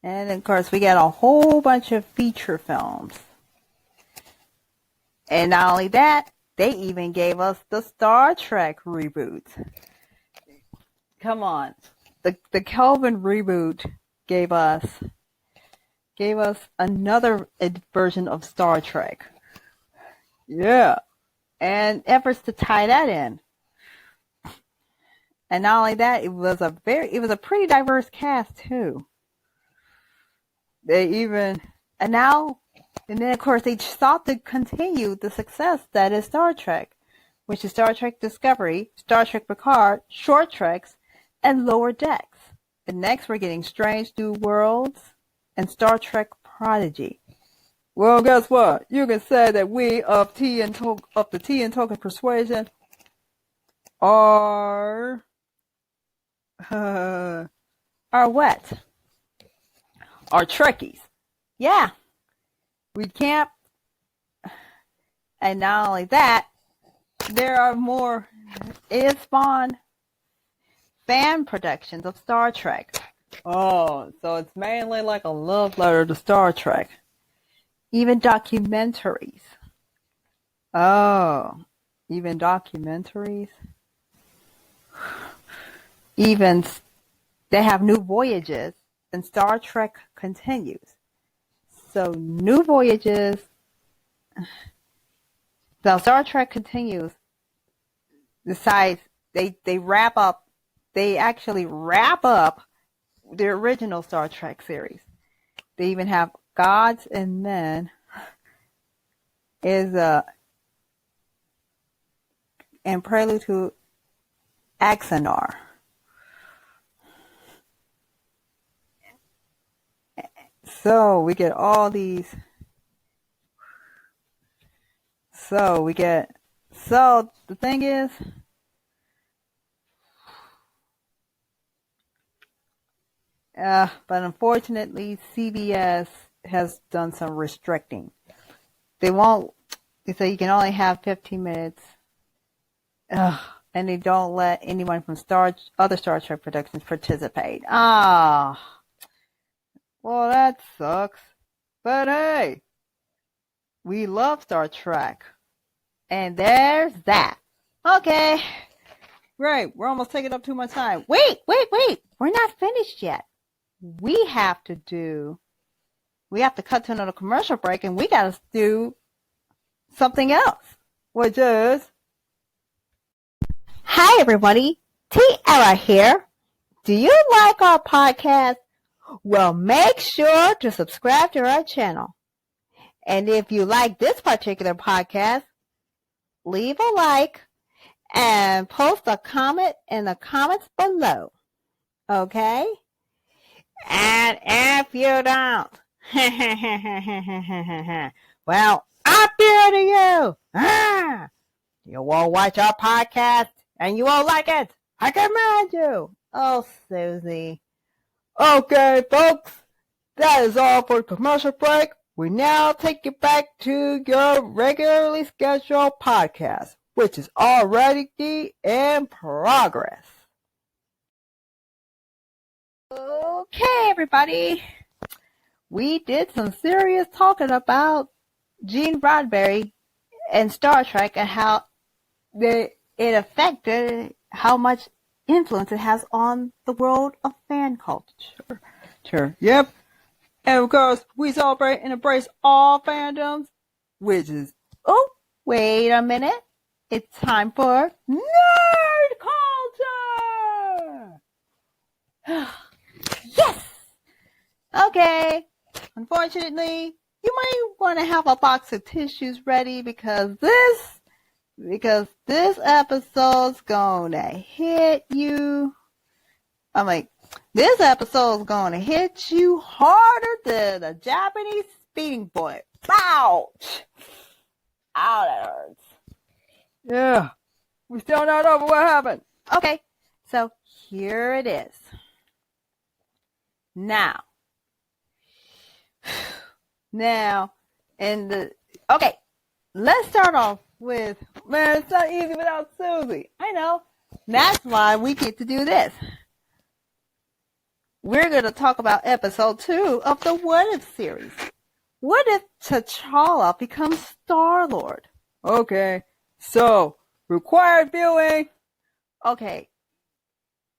And of course, we got a whole bunch of feature films. And not only that, they even gave us the Star Trek reboot. Come on. The Kelvin reboot gave us another version of Star Trek. Yeah. And efforts to tie that in. And not only that, it was a pretty diverse cast too. And then of course they sought to continue the success that is Star Trek, which is Star Trek Discovery, Star Trek Picard, Short Treks, and Lower Decks. And next we're getting Strange New Worlds and Star Trek Prodigy. Well, guess what? You can say that we of the Tea and Token persuasion are what? Are Trekkies. Yeah. We can't. And not only that, there are more. It spawned fan productions of Star Trek. Oh, so it's mainly like a love letter to Star Trek. Even documentaries. Oh, even documentaries. even they have new voyages, and Star Trek continues. So new voyages. So Star Trek continues. Besides, they wrap up. They actually wrap up the original Star Trek series. They even have Gods and Men and Prelude to Axanar. So we get all these. So the thing is, but unfortunately, CBS has done some restricting. They won't. They say you can only have 15 minutes. And they don't let anyone from other Star Trek productions participate. Well, that sucks. But hey, we love Star Trek. And there's that. Okay. Great. We're almost taking up too much time. Wait. We're not finished yet. We have to cut to another commercial break, and we got to do something else, which is... Hi, everybody. Tiara here. Do you like our podcast? Well, make sure to subscribe to our channel. And if you like this particular podcast, leave a like and post a comment in the comments below. Okay? And if you don't, well, up here to you. You won't watch our podcast and you won't like it. I command you. Oh, Susie. Okay, folks. That is all for the commercial break. We now take you back to your regularly scheduled podcast, which is already in progress. Okay, everybody. We did some serious talking about Gene Roddenberry and Star Trek and how it affected how much influence it has on the world of fan culture. Sure. Yep. And of course, we celebrate and embrace all fandoms, which is... Oh, wait a minute. It's time for Nerd Culture! Yes! Okay. Unfortunately, you might want to have a box of tissues ready because this episode's gonna hit you. This episode's gonna hit you harder than a Japanese speeding bullet. Ouch! Ow, that hurts. Yeah. We're still not over what happened. Okay, so here it is. Now, okay, let's start off with, man, it's not easy without Susie. I know. That's why we get to do this. We're going to talk about episode 2 of the What If series. What if T'Challa becomes Star-Lord? Okay, so, required viewing. Okay,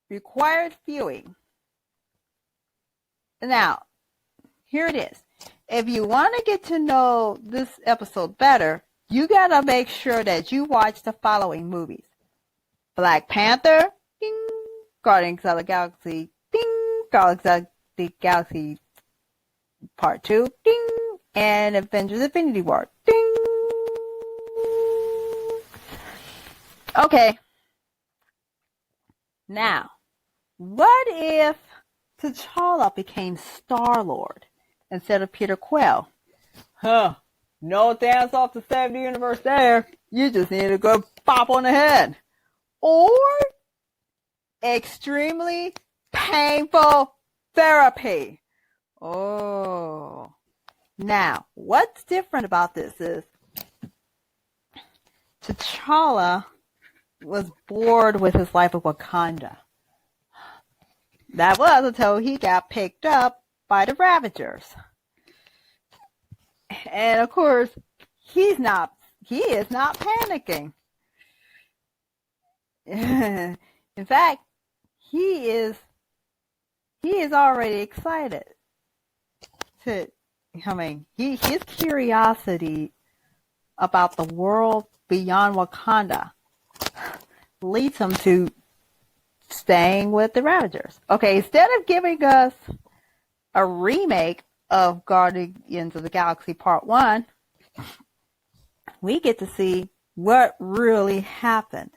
required viewing. Now, here it is. If you want to get to know this episode better, you got to make sure that you watch the following movies. Black Panther, ding, Guardians of the Galaxy, ding, Guardians of the Galaxy Part 2, ding, and Avengers Infinity War, ding. Okay. Now, what if T'Challa became Star-Lord instead of Peter Quill? No dance off to save the universe there. You just need a good pop on the head. Or extremely painful therapy. Oh. Now, what's different about this is T'Challa was bored with his life of Wakanda. That was until he got picked up by the Ravagers. And of course, he is not panicking. In fact, he is already excited his curiosity about the world beyond Wakanda leads him to staying with the Ravagers. Okay, instead of giving us a remake of Guardians of the Galaxy Part 1, we get to see what really happened.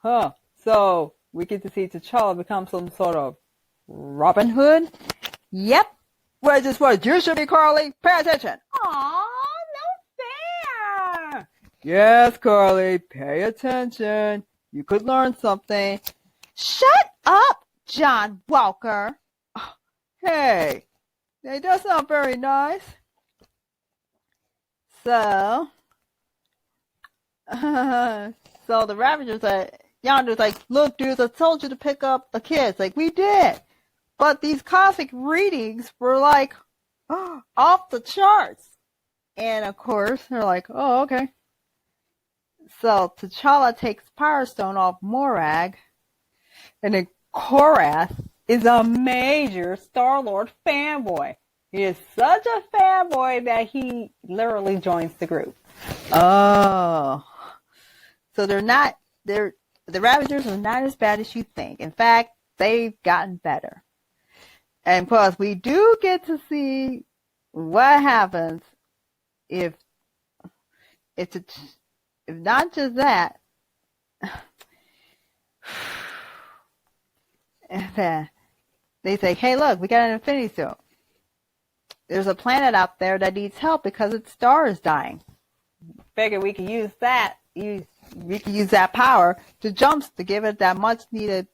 Huh. So, we get to see T'Challa become some sort of Robin Hood? Yep. Well, just what you should be, Carly. Pay attention. Aw, no fair. Yes, Carly, pay attention. You could learn something. Shut up, John Walker. Hey, that's not very nice. So the Ravagers Yondu's like, look, dudes, I told you to pick up the kids. Like, we did. But these cosmic readings were like off the charts. And of course, they're like, oh, okay. So T'Challa takes Power Stone off Morag. And then Korath is a major Star-Lord fanboy. He is such a fanboy that he literally joins the group. Oh. So the Ravagers are not as bad as you think. In fact, they've gotten better. And plus, we do get to see what happens if not just that, they say, hey, look, we got an Infinity Stone. There's a planet out there that needs help because its star is dying. Figure we can use that. We can use that power to give it that much needed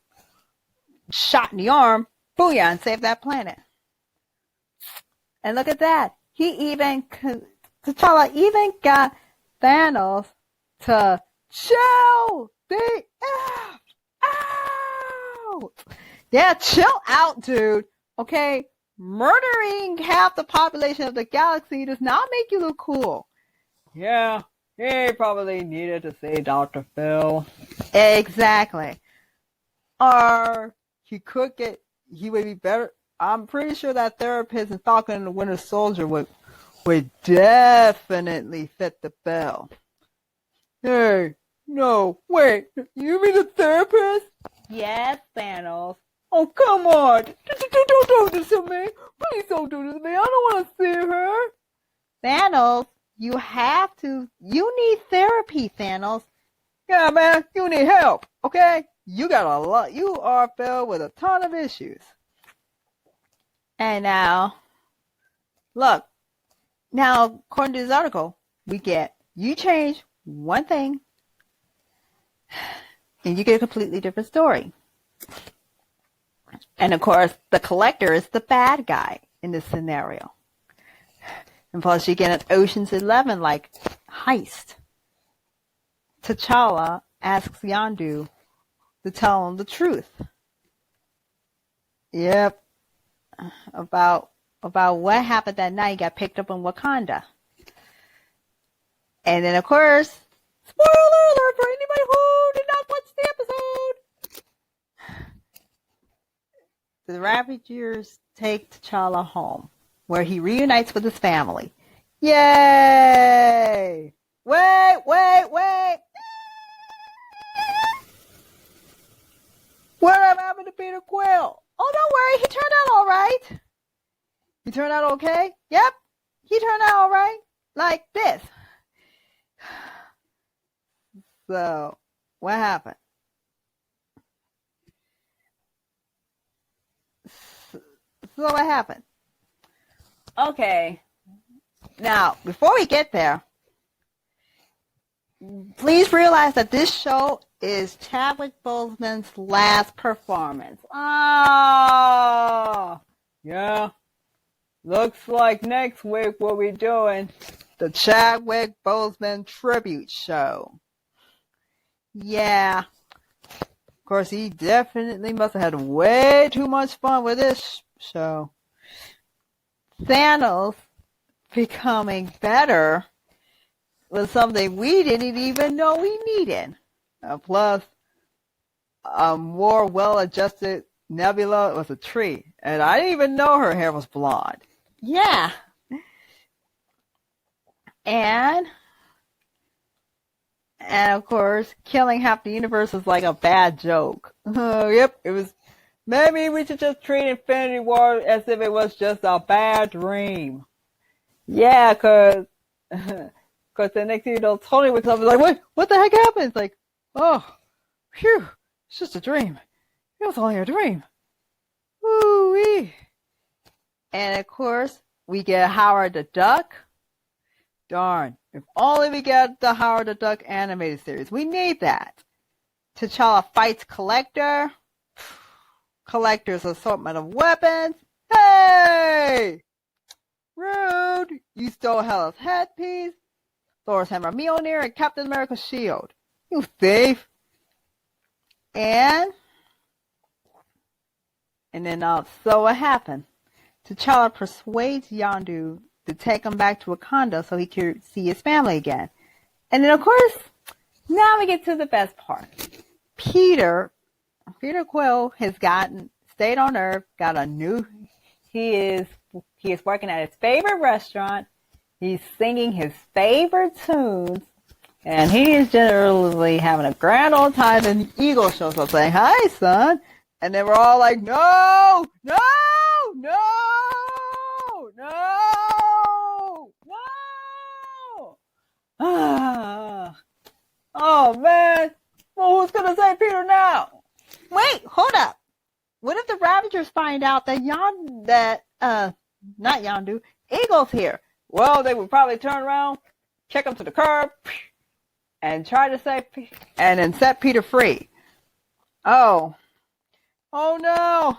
shot in the arm. Booyah, and save that planet. And look at that. T'Challa even got Thanos to chill the F out. Yeah, chill out, dude. Okay? Murdering half the population of the galaxy does not make you look cool. Yeah, he probably needed to see Dr. Phil. Exactly. Or he would be better. I'm pretty sure that therapist in Falcon and the Winter Soldier would definitely fit the bill. Hey, no, wait, you mean the therapist? Yes, Thanos. Oh, come on. Don't do this to me. Please don't do this to me. I don't want to see her. Thanos, you need therapy, Thanos. Yeah, man, you need help, okay? You got a lot. You are filled with a ton of issues. And now, look. Now, according to this article, you change one thing, and you get a completely different story. And of course, the Collector is the bad guy in this scenario. And plus, you get an Ocean's 11-like heist. T'Challa asks Yondu to tell him the truth. Yep. About what happened that night he got picked up in Wakanda. And then, of course, spoiler alert for anybody who did not watch the episode. The Ravagers take T'Challa home, where he reunites with his family. Yay! Wait! What happened to Peter Quill? Oh, don't worry, he turned out all right. He turned out okay? Yep, he turned out all right. Like this. So, what happened? So what happened? Okay. Now, before we get there, please realize that this show is Chadwick Boseman's last performance. Oh, yeah. Looks like next week we'll be doing the Chadwick Boseman Tribute Show. Yeah. Of course, he definitely must have had way too much fun with this show. Thanos becoming better was something we didn't even know we needed. Plus, a more well-adjusted Nebula was a tree. And I didn't even know her hair was blonde. Yeah. And of course, killing half the universe is like a bad joke. Yep, it was. Maybe we should just treat Infinity War as if it was just a bad dream. Yeah, cause the next thing you know, Tony wakes up and is like, wait, what the heck happened? It's like, oh, phew, it's just a dream. It was only a dream. Woo-wee. And of course, we get Howard the Duck. Darn, if only we get the Howard the Duck animated series. We need that. T'Challa fights Collector. Collector's assortment of weapons. Hey! Rude! You stole Hela's headpiece, Thor's hammer Mjolnir, and Captain America's shield. You thief! And then so what happened? T'Challa persuades Yondu to take him back to Wakanda so he could see his family again. And then, of course, now we get to the best part. Peter Quill has stayed on Earth, he is working at his favorite restaurant. He's singing his favorite tunes. and he is generally having a grand old time, and Eagle shows up saying, "Hi, son." And then we're all like, "No, no, no, no, no." Oh, man. Well, who's going to save Peter now? Wait, hold up. What if the Ravagers find out that not Yondu, Eagle's here? Well, they would probably turn around, kick him to the curb, and try to save and then set Peter free. Oh no!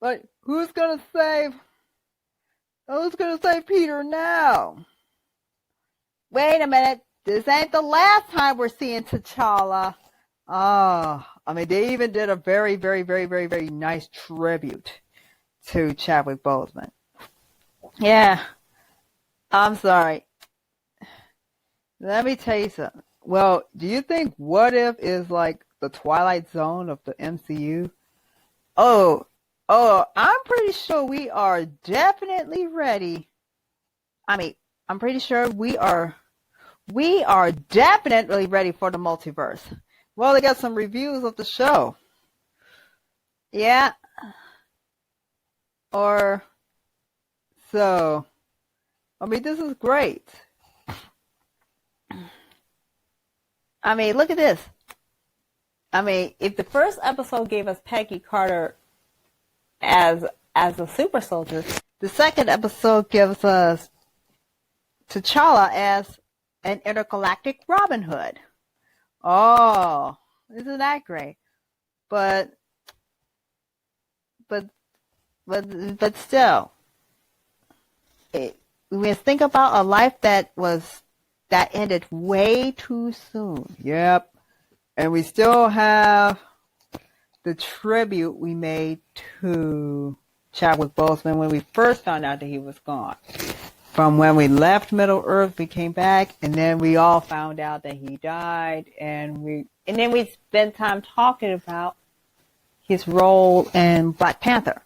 But who's gonna save Peter now? Wait a minute, this ain't the last time we're seeing T'Challa. I mean, they even did a very, very, very, very, very nice tribute to Chadwick Boseman. Yeah, I'm sorry. Let me tell you something. Well, do you think What If is like the Twilight Zone of the MCU? Oh, I'm pretty sure we are definitely ready. I mean, I'm pretty sure we are definitely ready for the multiverse. Well, they got some reviews of the show. Yeah. I mean, this is great. I mean, look at this. I mean, If the first episode gave us Peggy Carter as a super soldier, the second episode gives us T'Challa as an intergalactic Robin Hood. Oh, isn't that great? But still, we think about a life that ended way too soon. Yep. And we still have the tribute we made to Chadwick Boseman when we first found out that he was gone. From when we left Middle Earth, we came back, and then we all found out that he died, and then we spent time talking about his role in Black Panther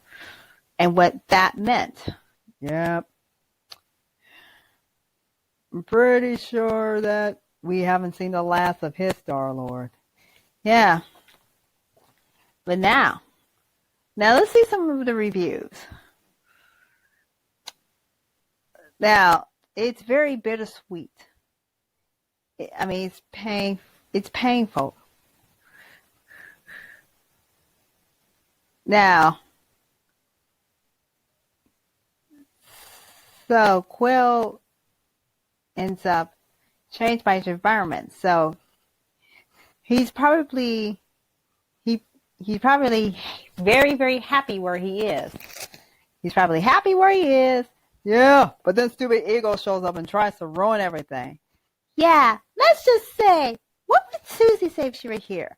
and what that meant. Yep. I'm pretty sure that we haven't seen the last of his Star-Lord. Yeah. But now let's see some of the reviews. Now, it's very bittersweet. I mean, it's painful. Now, so Quill ends up changed by his environment. So he's probably very, very happy where he is. He's probably happy where he is. Yeah, but then stupid Eagle shows up and tries to ruin everything. Yeah, let's just say, what would Susie say if she were here?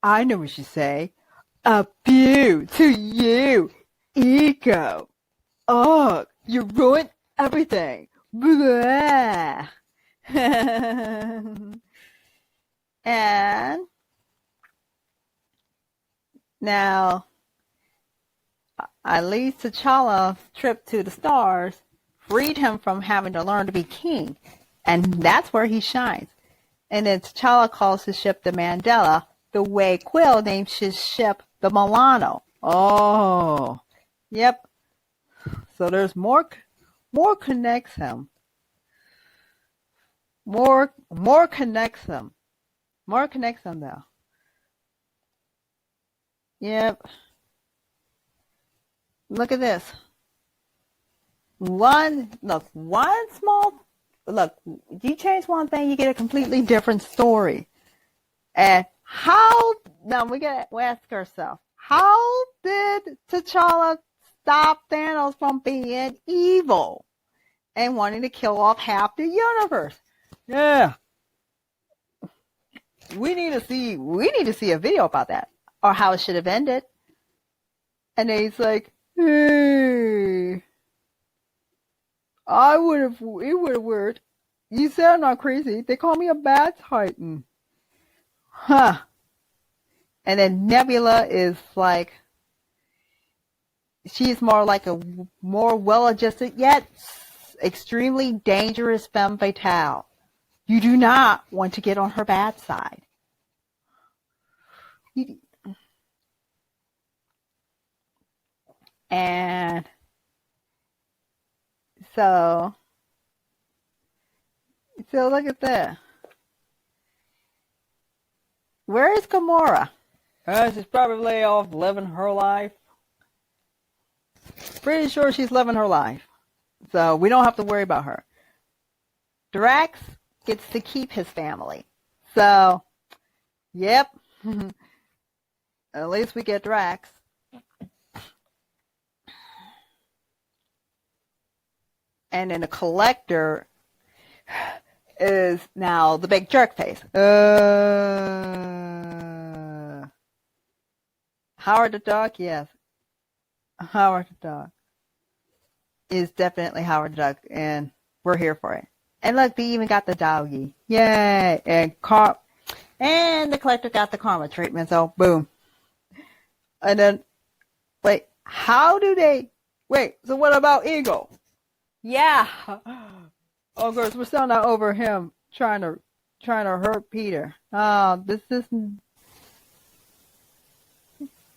I know what she'd say. A pew to you, Eagle. Ugh, you ruined everything. Blah. And Now, at least T'Challa's trip to the stars freed him from having to learn to be king. And that's where he shines. And then T'Challa calls his ship the Mandela, the way Quill names his ship the Milano. Oh, yep. So there's more connects him. More connects him. More connects him though. Yep. Look at this. You change one thing, you get a completely different story. And we ask ourselves, how did T'Challa stop Thanos from being evil and wanting to kill off half the universe? Yeah. We need to see a video about that, or how it should have ended. And then he's like, hey, it would have worked. You said I'm not crazy. They call me a bad titan. Huh. And then Nebula is like, she's more like a more well-adjusted yet extremely dangerous femme fatale. You do not want to get on her bad side. And so look at that. Where is Gamora? She's probably off living her life. Pretty sure she's living her life. So we don't have to worry about her. Drax gets to keep his family. So, yep. At least we get Drax. And then the Collector is now the big jerk face. Howard the Duck, yes. Howard the Duck is definitely Howard the Duck, and we're here for it. And look, they even got the doggy. Yay! And the Collector got the karma treatment, so boom. And then, so what about Ego? Yeah. Of course, we're still not over him trying to hurt Peter. This isn't.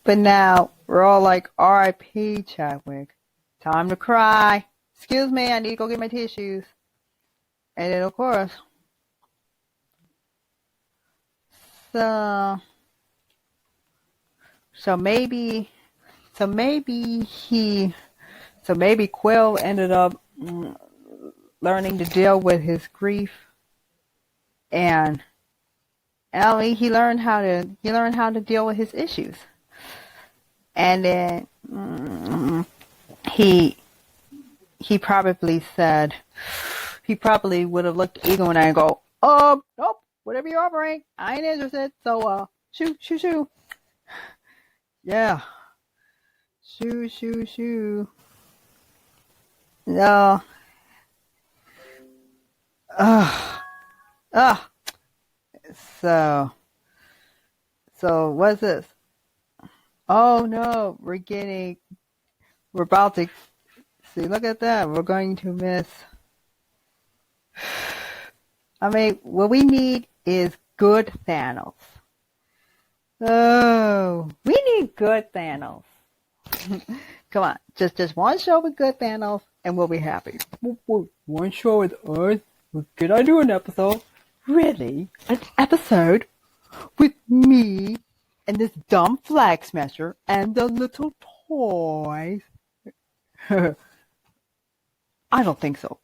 But now we're all like, R.I.P. Chadwick. Time to cry. Excuse me, I need to go get my tissues. And then of course, so maybe Quill ended up learning to deal with his grief, and he learned how to deal with his issues. And then he probably would have looked at Ego and I and go, nope, whatever you're offering, I ain't interested. So shoo. Yeah. Shoo. No. So what's this? Oh no, we're about to see, look at that. We're going to miss. I mean, what we need is good Thanos. Oh, we need good Thanos. Come on, just one show with good Thanos and we'll be happy. One show with us? Could I do an episode? Really? An episode? With me and this dumb flag smasher and the little toys? I don't think so.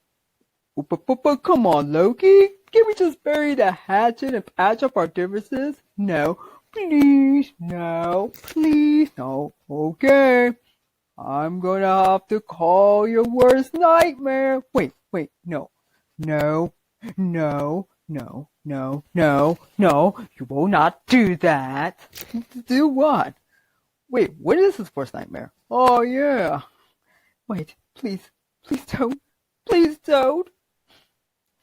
But come on, Loki. Can we just bury the hatchet and patch up our differences? No. Please, no. Please, no. Okay. I'm gonna have to call your worst nightmare. Wait, no. No. You will not do that. Do what? Wait, what is his worst nightmare? Oh, yeah. Wait, please don't. Please don't.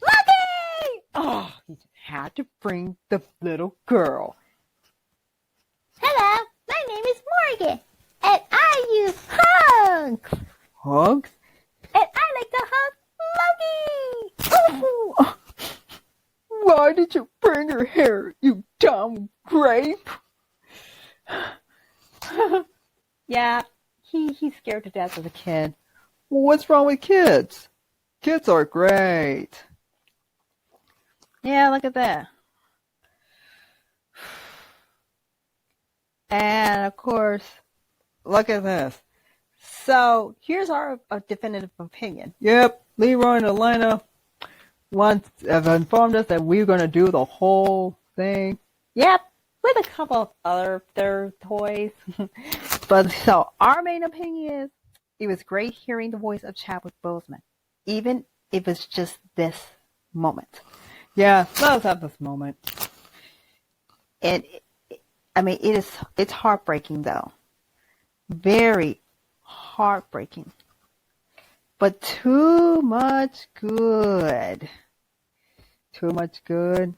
Lucky! Oh, he just had to bring the little girl. Hello, my name is Morgan, and I use hugs. Hugs? And I like to hug Loki. Ooh. Why did you bring her here, you dumb grape? Yeah, he's scared to death as a kid. Well, what's wrong with kids? Kids are great. Yeah, look at that. And of course, look at this. So here's our definitive opinion. Yep, Leroy and Elena once have informed us that we're going to do the whole thing. Yep, with a couple of other their toys. But so our main opinion is it was great hearing the voice of Chadwick Boseman, even if it's just this moment. Yeah, let's have this moment. And I mean, it's heartbreaking though, very heartbreaking, but too much good. Too much good.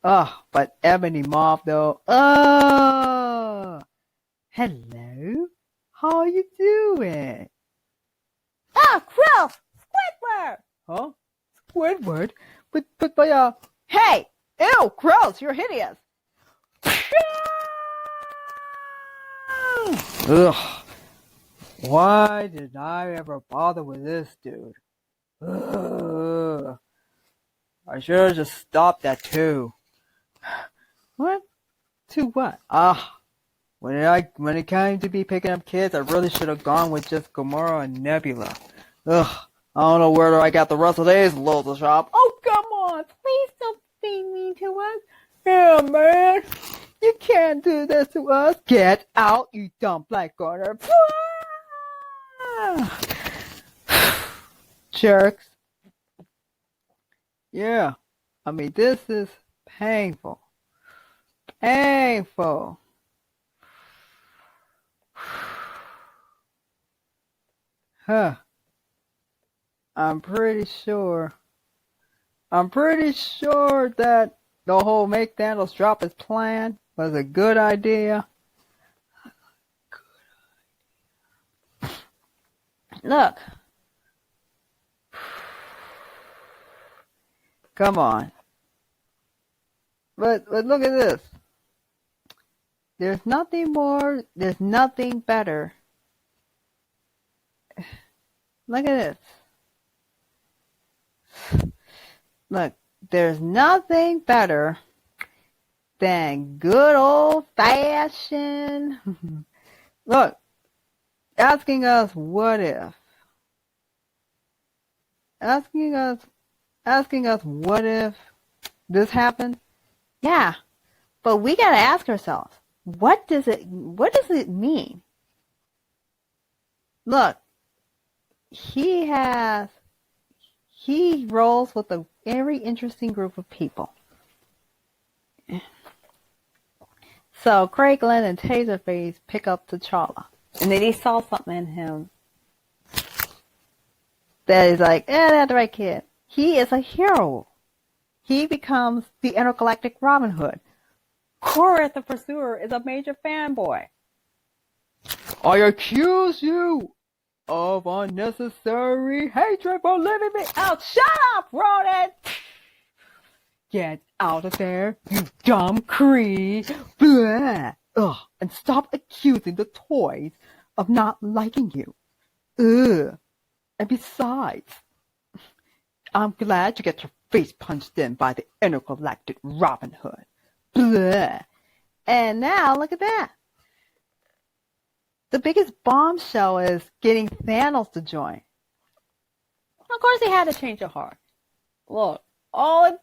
Oh, but Ebony Moth though. Oh, hello. How you doing? Oh, Krill! Squidward! Huh? Squidward? But Hey! Ew, gross! You're hideous! ugh. Why did I ever bother with this dude? Ugh. I should have just stopped that too. What? To what? When it came to be picking up kids, I really should have gone with just Gamora and Nebula. Ugh. I don't know where I got the rest of these loads of shop. Oh, come on! Please don't be mean to us! Yeah, man. You can't do this to us. Get out, you dumb black garter. Jerks. Yeah. I mean, this is painful. Painful. Huh. I'm pretty sure that the whole make Thanos drop his plan was a good idea. Look. Come on. But look at this. There's nothing better. Look at this. Look, there's nothing better than good old-fashioned, look, asking us what if. Asking us what if this happened. Yeah, but we gotta ask ourselves, what does it mean? Look, he rolls with a very interesting group of people. So Craig Glenn and Taserface pick up T'Challa, and then he saw something in him that is like, that's the right kid. He is a hero. He becomes the intergalactic Robin Hood. Korath the Pursuer is a major fanboy. I accuse you of unnecessary hatred for leaving me out. Shut up, Ronan! Get out of there, you dumb creep. Blah. Ugh. And stop accusing the toys of not liking you. Ugh. And besides, I'm glad you get your face punched in by the intergalactic Robin Hood. Blah. And now, look at that. The biggest bombshell is getting Thanos to join. Of course he had to change your heart. Look, all it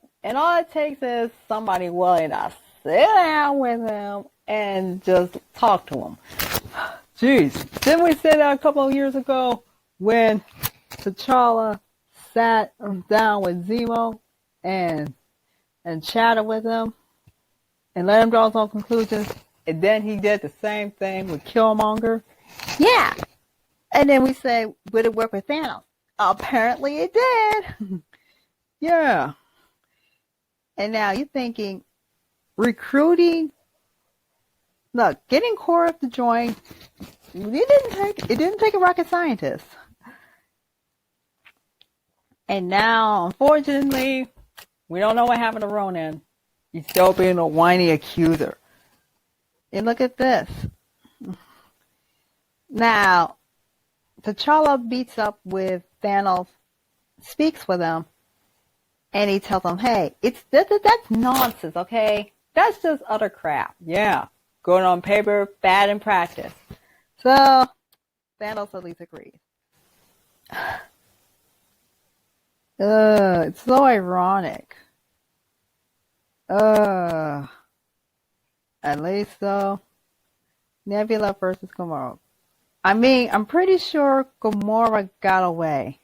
takes is somebody willing to sit down with him and just talk to him. Jeez, didn't we say that a couple of years ago when T'Challa sat down with Zemo and chatted with him and let him draw his own conclusions, and then he did the same thing with Killmonger? Yeah. And then we say, would it work with Thanos? Apparently it did. Yeah. And now you're thinking, Recruiting Look, getting Cora to join, it didn't take a rocket scientist. And now, unfortunately, we don't know what happened to Ronan. He's still being a whiny accuser. And look at this. Now, T'Challa beats up with Thanos, speaks with him, and he tells him, hey, that's nonsense, okay? That's just utter crap. Yeah, good on paper, bad in practice. So, Thanos at least agrees. It's so ironic. At least though, Nebula versus Gamora. I mean, I'm pretty sure Gamora got away.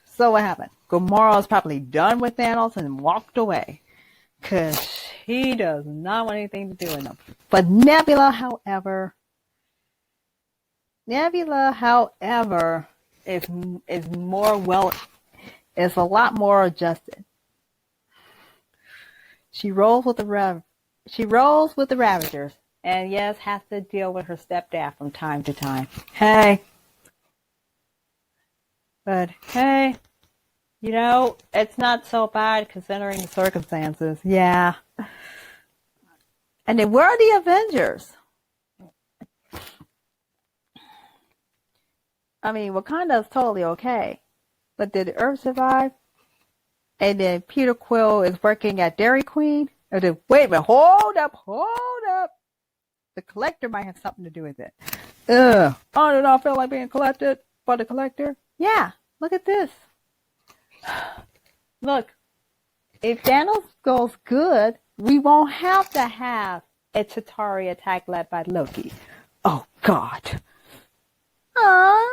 So what happened? Gamora was probably done with Thanos and walked away. Cause he does not want anything to do with him. But Nebula, however, is a lot more adjusted. She rolls with the Ravagers, and yes, has to deal with her stepdad from time to time. But hey, it's not so bad considering the circumstances. Yeah. And then where are the Avengers? I mean, Wakanda is totally okay. But did the Earth survive? And then Peter Quill is working at Dairy Queen. And then, wait a minute, hold up. The Collector might have something to do with it. I do not feel like being collected by the Collector. Yeah, look at this. Look, if Thanos goes good, we won't have to have a Chitauri attack led by Loki. Oh, God. Aww.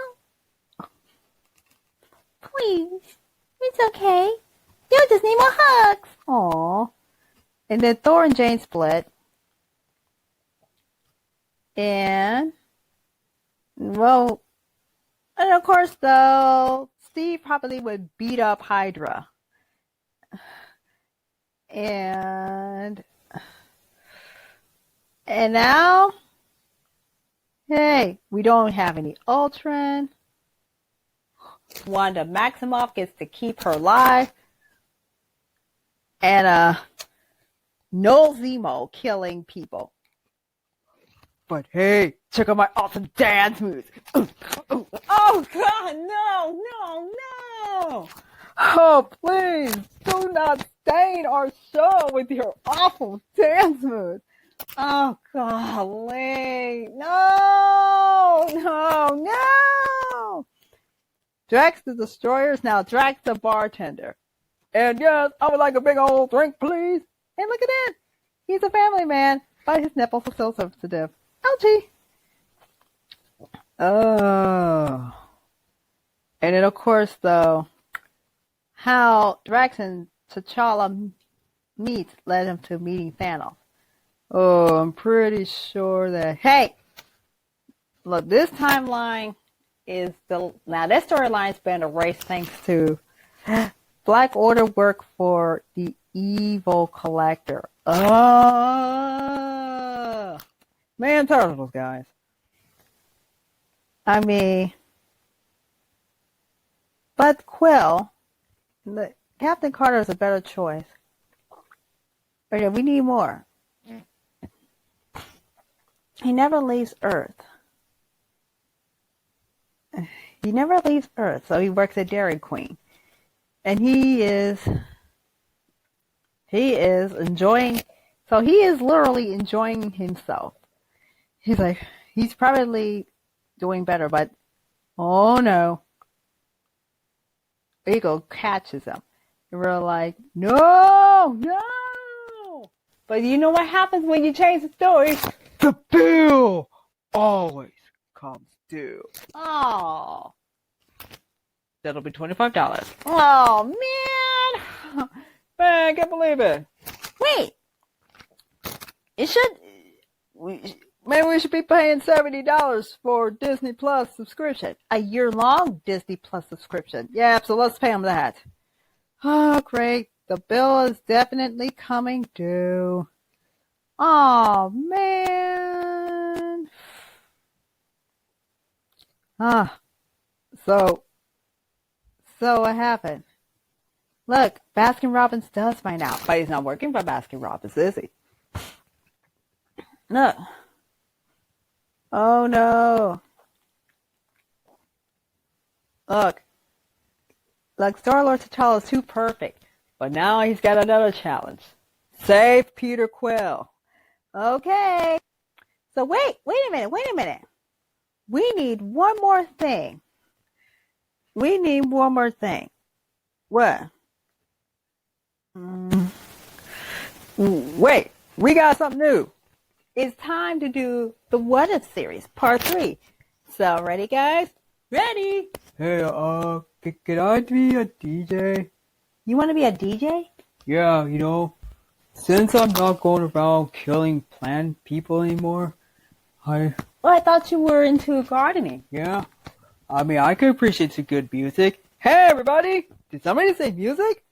Please. It's okay. You just need more hugs. Aww. And then Thor and Jane split. And of course, though, Steve probably would beat up Hydra. And now, hey, we don't have any Ultron. Wanda Maximoff gets to keep her life. And no Zemo killing people. But hey, check out my awesome dance moves. Oh God, no. Oh, please do not stain our show with your awful dance moves. Oh, golly. No. Drax the Destroyer is now Drax the Bartender. And yes, I would like a big old drink, please. And look at that. He's a family man, but his nipples are so sensitive. Ouchie. Oh. And then, of course, though, how Drax and T'Challa meet led him to meeting Thanos. Oh, I'm pretty sure that, hey, look, this timeline now this storyline's been erased thanks to Black Order work for the evil Collector. Man, Turtles, guys. I mean, but Quill, Captain Carter is a better choice. Okay, we need more. He never leaves Earth. So he works at Dairy Queen. And he is literally enjoying himself. He's probably doing better, but oh no. Ego catches him. And we're like, no. But you know what happens when you change the story? The bill always comes due. Oh. That'll be $25. Oh, man. Man, I can't believe it. Wait. Maybe we should be paying $70 for Disney Plus subscription. A year-long Disney Plus subscription. Yeah, so let's pay them that. Oh, great. The bill is definitely coming due. Oh man. Ah, so what happened? Look, Baskin Robbins does find out, but he's not working for Baskin Robbins, is he? Look. Oh no. Look, Star-Lord T'Challa is too perfect, but now he's got another challenge. Save Peter Quill. Okay. So wait a minute. We need one more thing. What? Wait, we got something new. It's time to do the What If series, part 3. So, ready, guys? Ready? Hey, can I be a DJ? You want to be a DJ? Yeah, since I'm not going around killing plant people anymore, Well, I thought you were into gardening. yeah, I could appreciate some good music. Hey, everybody! Did somebody say music?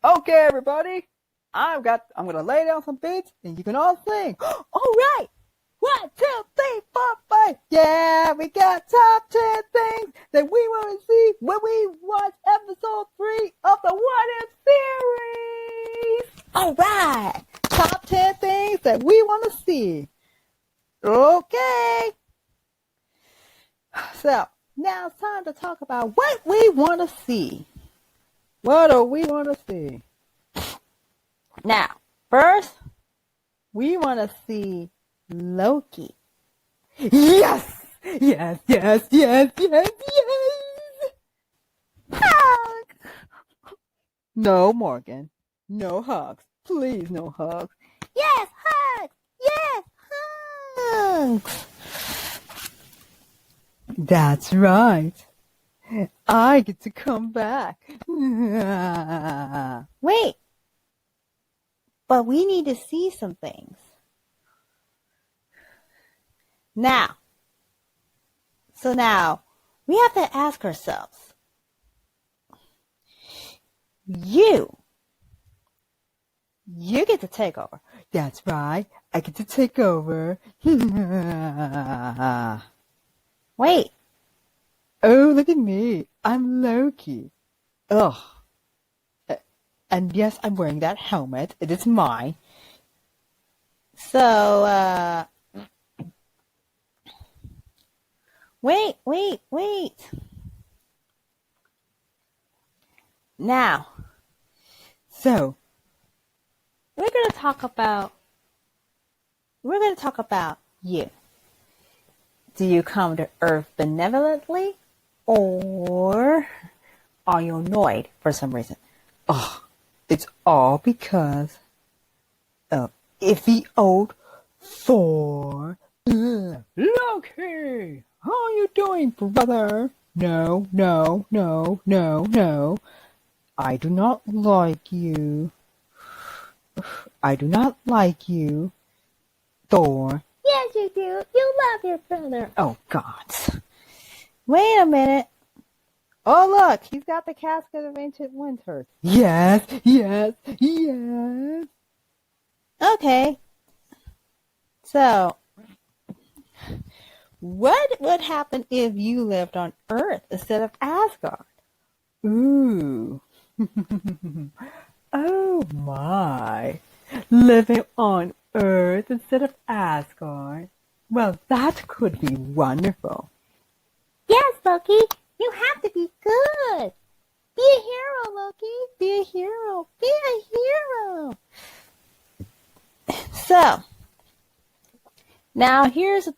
Okay, everybody! I'm gonna lay down some beats, and you can all sing. All right. 1, 2, 3, 4, 5. Yeah, we got top 10 things that we want to see when we watch episode 3 of the What If series. All right. Top 10 things that we want to see. Okay. So, now it's time to talk about what we want to see. What do we want to see? Now, first, we want to see Loki. Yes! Yes! Hug! No, Morgan. No hugs. Please, no hugs. Yes, hugs! Yes, hugs! That's right. I get to come back. Wait. But we need to see some things. Now, we have to ask ourselves, you get to take over. That's right. I get to take over. Wait. Oh, look at me. I'm Loki. Ugh. And yes, I'm wearing that helmet. It is mine. So, wait. Now, So, we're going to talk about you. Do you come to Earth benevolently, or are you annoyed for some reason? it's all because of iffy old Thor. Loki! How you doing, brother? No. I do not like you. Thor. Yes, you do. You love your brother. Oh, God. Wait a minute. Oh, look. He's got the casket of ancient winters. Yes. Okay. So, what would happen if you lived on Earth instead of Asgard? Ooh. Oh, my. Living on Earth instead of Asgard. Well, that could be wonderful. Yes, Loki. You have to be good. Be a hero, Loki. Be a hero. So, now here's a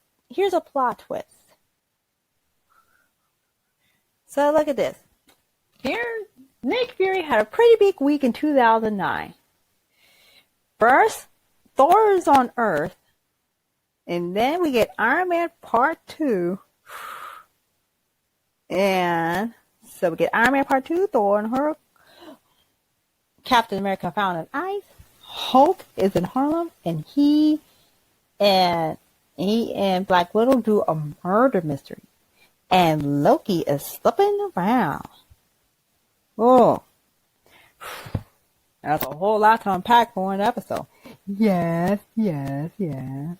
plot twist. So look at this. Here, Nick Fury had a pretty big week in 2009. First, Thor is on Earth, and then we get Iron Man Part 2. And so we get Iron Man Part 2, Thor and her, Captain America found on ice, Hulk is in Harlem, and he and Black Widow do a murder mystery. And Loki is slipping around. Oh. That's a whole lot to unpack for one episode. Yes, yes, yes.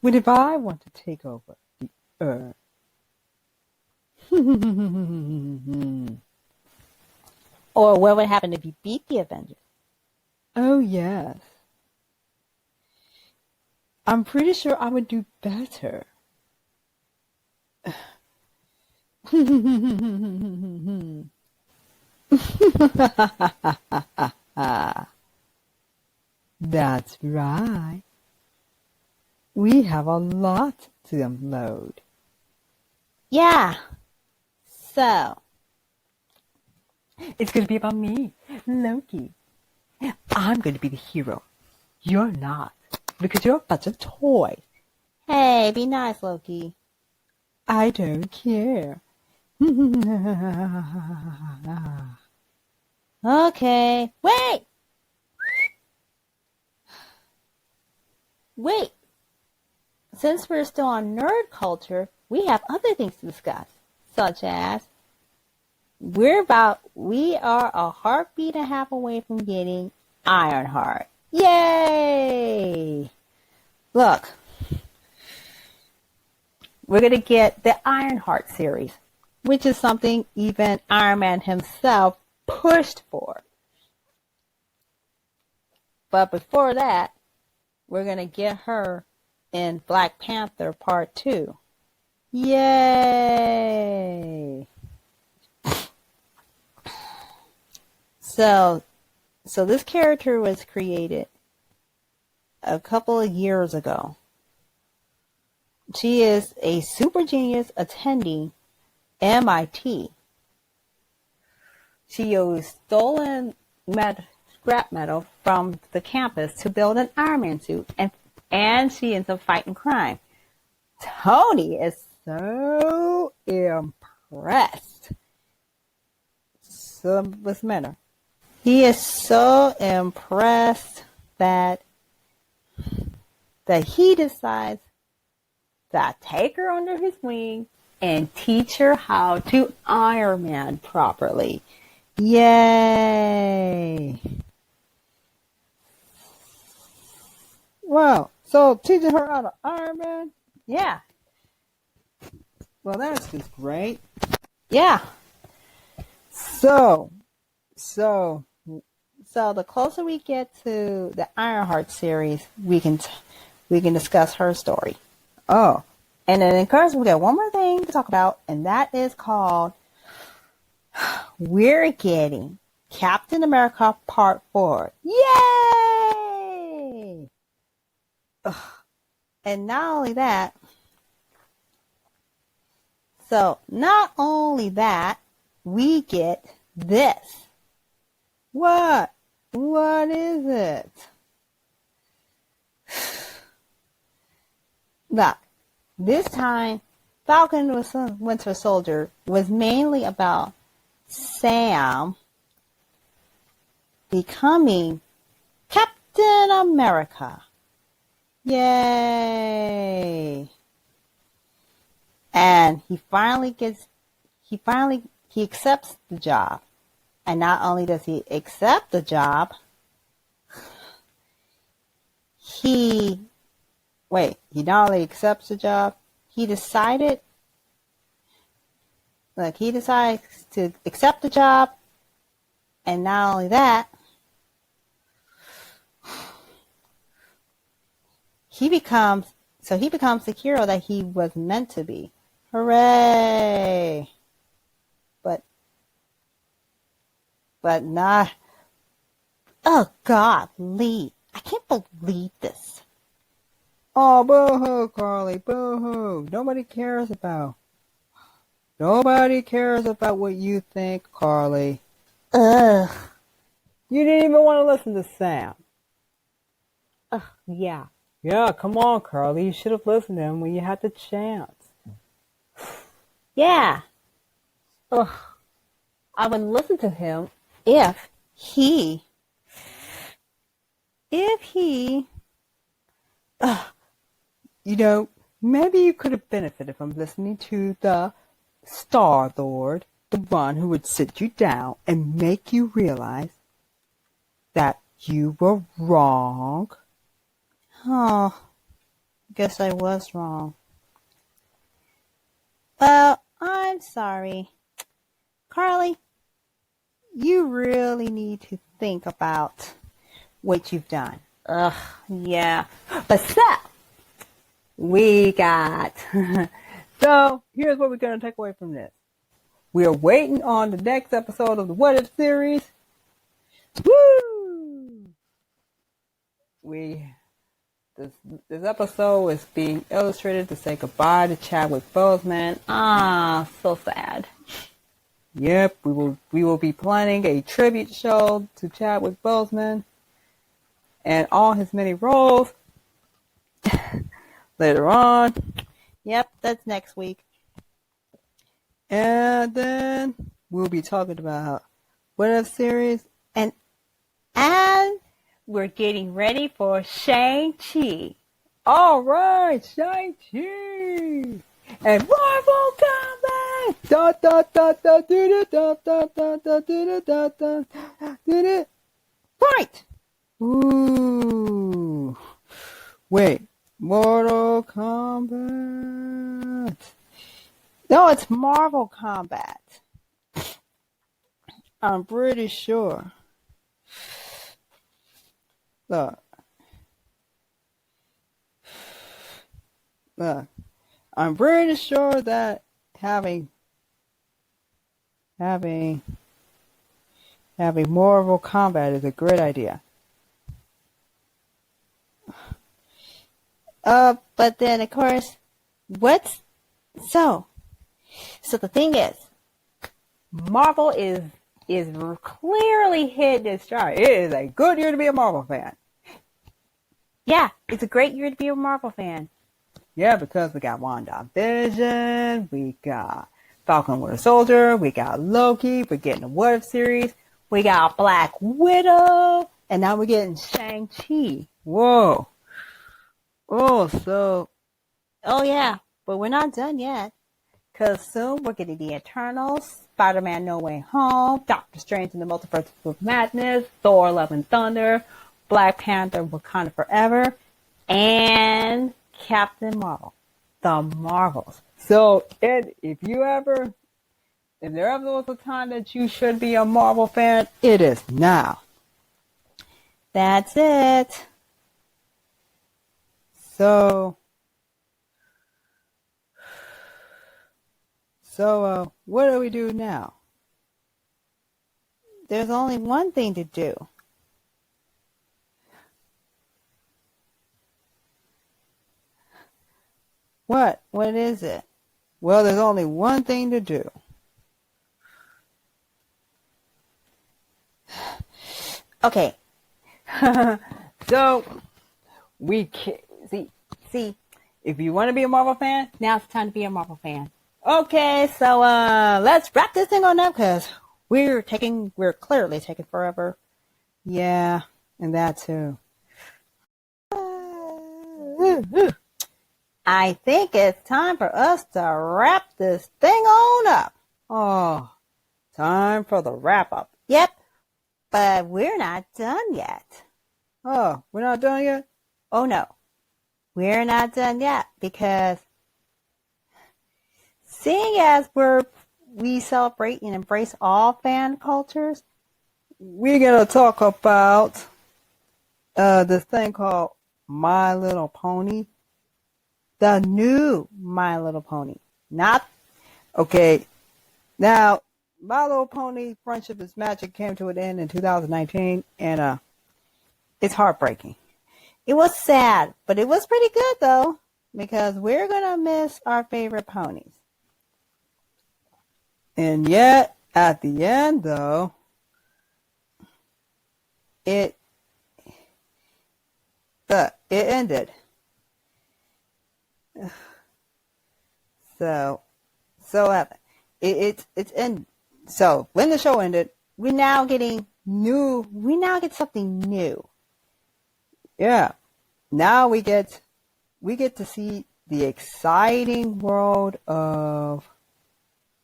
What if I want to take over the earth? Or what would happen if you beat the Avengers? Oh, yes. I'm pretty sure I would do better. That's right. We have a lot to unload. Yeah. So, It's going to be about me, Loki. I'm going to be the hero. You're not, because you're a bunch of toys. hey, be nice, Loki. I don't care. Okay. Wait! Wait. Since we're still on nerd culture, we have other things to discuss, such as we are a heartbeat and a half away from getting Ironheart. Yay! Look, we're going to get the Ironheart series, which is something even Iron Man himself pushed for. But before that, we're going to get her in Black Panther Part 2. Yay! So this character was created a couple of years ago. She is a super genius attending MIT. She used stolen scrap metal from the campus to build an Iron Man suit, and she ends up fighting crime. Tony is so impressed. So what's the matter? He is so impressed that he decides to take her under his wing and teach her how to Iron Man properly. Yay! Wow, so teaching her how to Iron Man? Yeah. Well, that's just great. Yeah. So, the closer we get to the Ironheart series, we can discuss her story. oh, And then of course we got one more thing to talk about, and that is called we're getting Captain America Part 4. Yay! Ugh. And not only that, we get this. what? What is it? Look, this time, Falcon Winter Soldier was mainly about Sam becoming Captain America. Yay! And he accepts the job. And not only does he accept the job, he not only accepts the job, he decides to accept the job, and not only that, he becomes the hero that he was meant to be. Hooray! But not. Oh God, Lee! I can't believe this. Oh, boo-hoo, Carly, boo-hoo. Nobody cares about what you think, Carly. Ugh. You didn't even want to listen to Sam. Ugh. Yeah. Yeah, come on, Carly. You should have listened to him when you had the chance. Yeah. Ugh. I would listen to him if he. Maybe you could have benefited from listening to the Star-Lord, the one who would sit you down and make you realize that You were wrong. Oh, guess I was wrong. Well, I'm sorry. Carly, you really need to think about what you've done. Ugh, yeah. But so, we got... So, here's what we're going to take away from this. We are waiting on the next episode of the What If series. Woo! This episode is being illustrated to say goodbye to Chadwick Boseman. Ah, so sad. Yep, we will be planning a tribute show to Chadwick Boseman and all his many roles later on. Yep, that's next week. And then we'll be talking about What If series. And we're getting ready for Shang-Chi. All right, Shang-Chi. And Marvel Comics. Da da da da da da da da da da da da da. Right. Ooh. Wait. Mortal Kombat. No, it's Marvel Combat. I'm pretty sure. Look. I'm pretty sure that having Marvel Combat is a great idea. But then of course, so the thing is, Marvel is clearly hitting its stride. It is a good year to be a Marvel fan. Yeah, it's a great year to be a Marvel fan. Yeah, because we got WandaVision, we got Falcon Winter Soldier, we got Loki, we're getting a What If series, We got Black Widow, and now we're getting Shang-Chi. whoa. Oh, so, oh yeah, but we're not done yet. Because soon we're getting the Eternals, Spider-Man No Way Home, Doctor Strange in the Multiverse of Madness, Thor Love and Thunder, Black Panther Wakanda Forever, and Captain Marvel. The Marvels. so, Ed, if there ever was a time that you should be a Marvel fan, it is now. That's it. So, what do we do now? There's only one thing to do. What? What is it? Well, there's only one thing to do. Okay. So, we can See, if you want to be a Marvel fan, now it's time to be a Marvel fan. Okay, so let's wrap this thing on up because we're clearly taking forever. yeah, and that too. I think it's time for us to wrap this thing on up. Oh, time for the wrap up. Yep, but we're not done yet. Oh, we're not done yet? Oh no, we're not done yet because seeing as we celebrate and embrace all fan cultures, We're gonna talk about this thing called My Little Pony. the new My Little Pony. Okay, now My Little Pony Friendship is Magic came to an end in 2019, and it's heartbreaking. It was sad, but it was pretty good though because we're gonna miss our favorite ponies. And yet, at the end, though, it ended. So it's end. So when the show ended, We now get something new. yeah, now we get to see the exciting world of.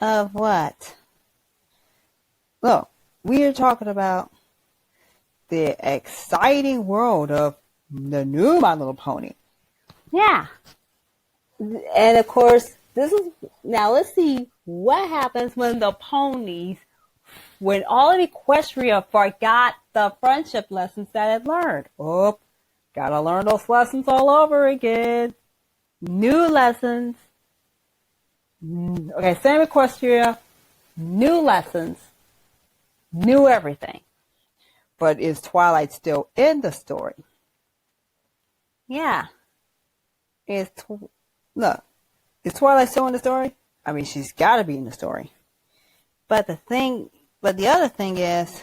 Of what? Look, we are talking about the exciting world of the new My Little Pony. Yeah. And of course, now let's see what happens when when all of Equestria forgot the friendship lessons that it learned. Oh, gotta learn those lessons all over again. New lessons. Okay, same Equestria, New lessons. New everything. but is Twilight still in the story? Yeah. Is Twilight still in the story? I mean, she's gotta be in the story. But the other thing is,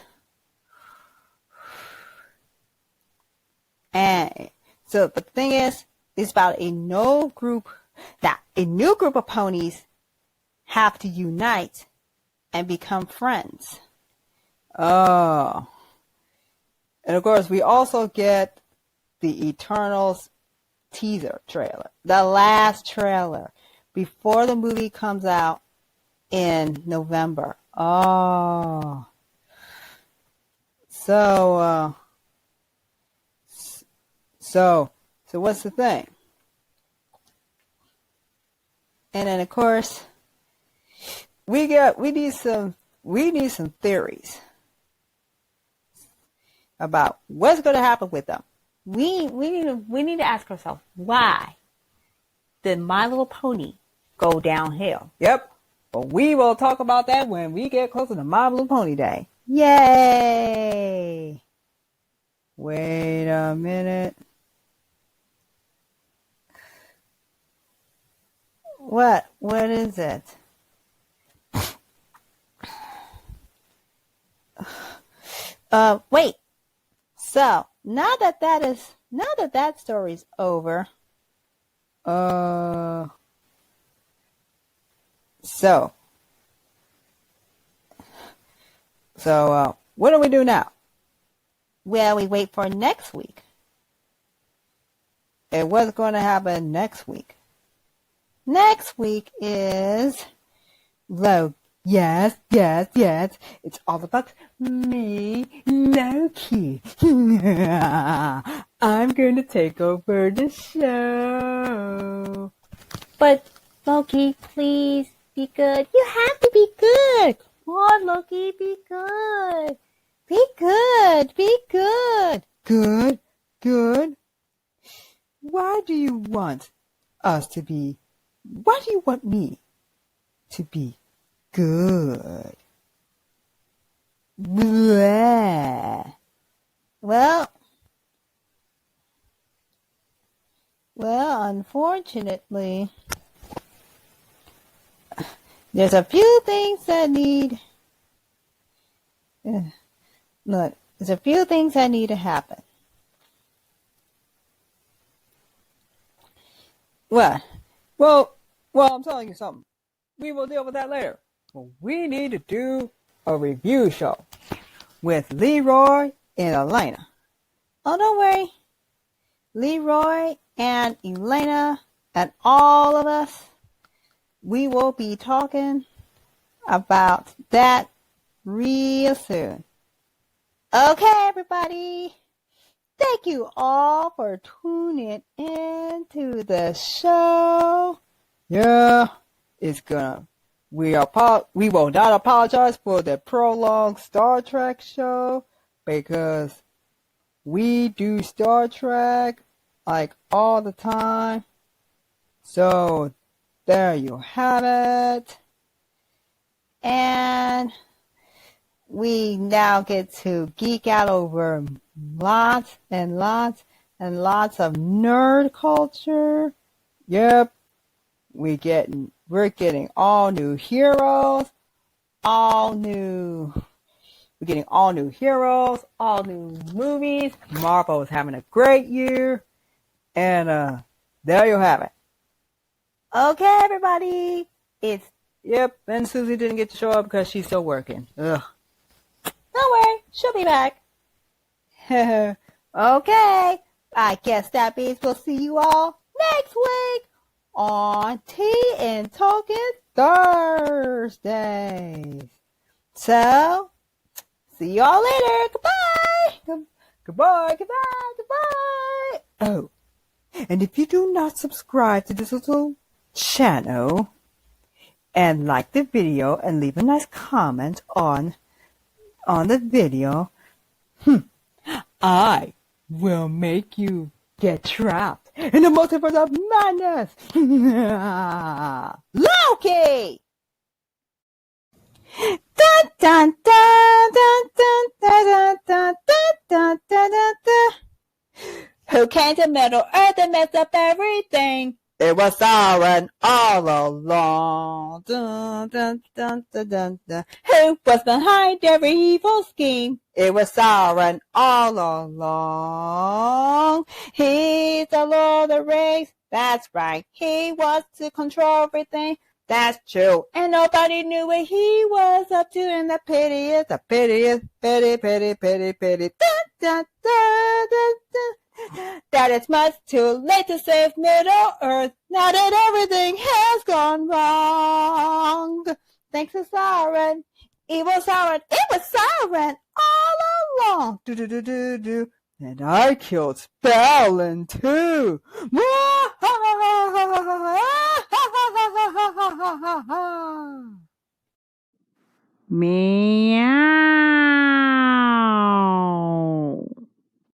but the thing is, it's about a new group of ponies have to unite and become friends. Oh. And of course, we also get the Eternals teaser trailer, the last trailer before the movie comes out in November. Oh. So what's the thing? And then of course, we need some theories about what's going to happen with them. We need to ask ourselves, why did My Little Pony go downhill? Yep. But we will talk about that when we get closer to My Little Pony Day. Yay! Wait a minute. What is it? Wait. So, now that story's over, what do we do now? Well, we wait for next week. And what's going to happen next week? Next week is Loki. Yes. It's all about me, Loki. I'm going to take over the show. But Loki, please be good. You have to be good. Come on, Loki, be good. Be good. Good. Why do you want me to be good? Bleh. Well, unfortunately, there's a few things that need to happen. What? Well, I'm telling you something. We will deal with that later. Well, we need to do a review show with Leroy and Elena. Oh, don't worry. Leroy and Elena and all of us, we will be talking about that real soon. Okay, everybody. Thank you all for tuning in to the show. Yeah, we will not apologize for the prolonged Star Trek show because we do Star Trek like all the time. So there you have it. And we now get to geek out over lots and lots of nerd culture. Yep. We're getting all new heroes, all new movies. Marvel is having a great year. And there you have it. Okay, everybody. And Susie didn't get to show up because she's still working. Ugh. Don't worry, she'll be back. Okay, I guess that means we'll see you all next week on Tea and Token Thursdays. So, see y'all later. Goodbye. Goodbye, goodbye, goodbye. Oh, and if you do not subscribe to this little channel and like the video and leave a nice comment on the video, I will make you get trapped in the multiverse of madness. Loki! Dun, dun, dun, dun, dun, dun, dun, dun, dun, dun, dun, dun. Who came to Middle Earth and messed up everything? It was Sauron all along. Dun, dun, dun, dun, dun, dun. Who was behind every evil scheme? It was Sauron all along. He's the Lord of the Rings. That's right. He wants to control everything. That's true. And nobody knew what he was up to. And the pity is, Pity, dun, dun, dun, dun, dun, that it's much too late to save Middle Earth. Now that everything has gone wrong. Thanks to Sauron. Evil Sauron. It was Sauron all along. do. And I killed Spellin too. Me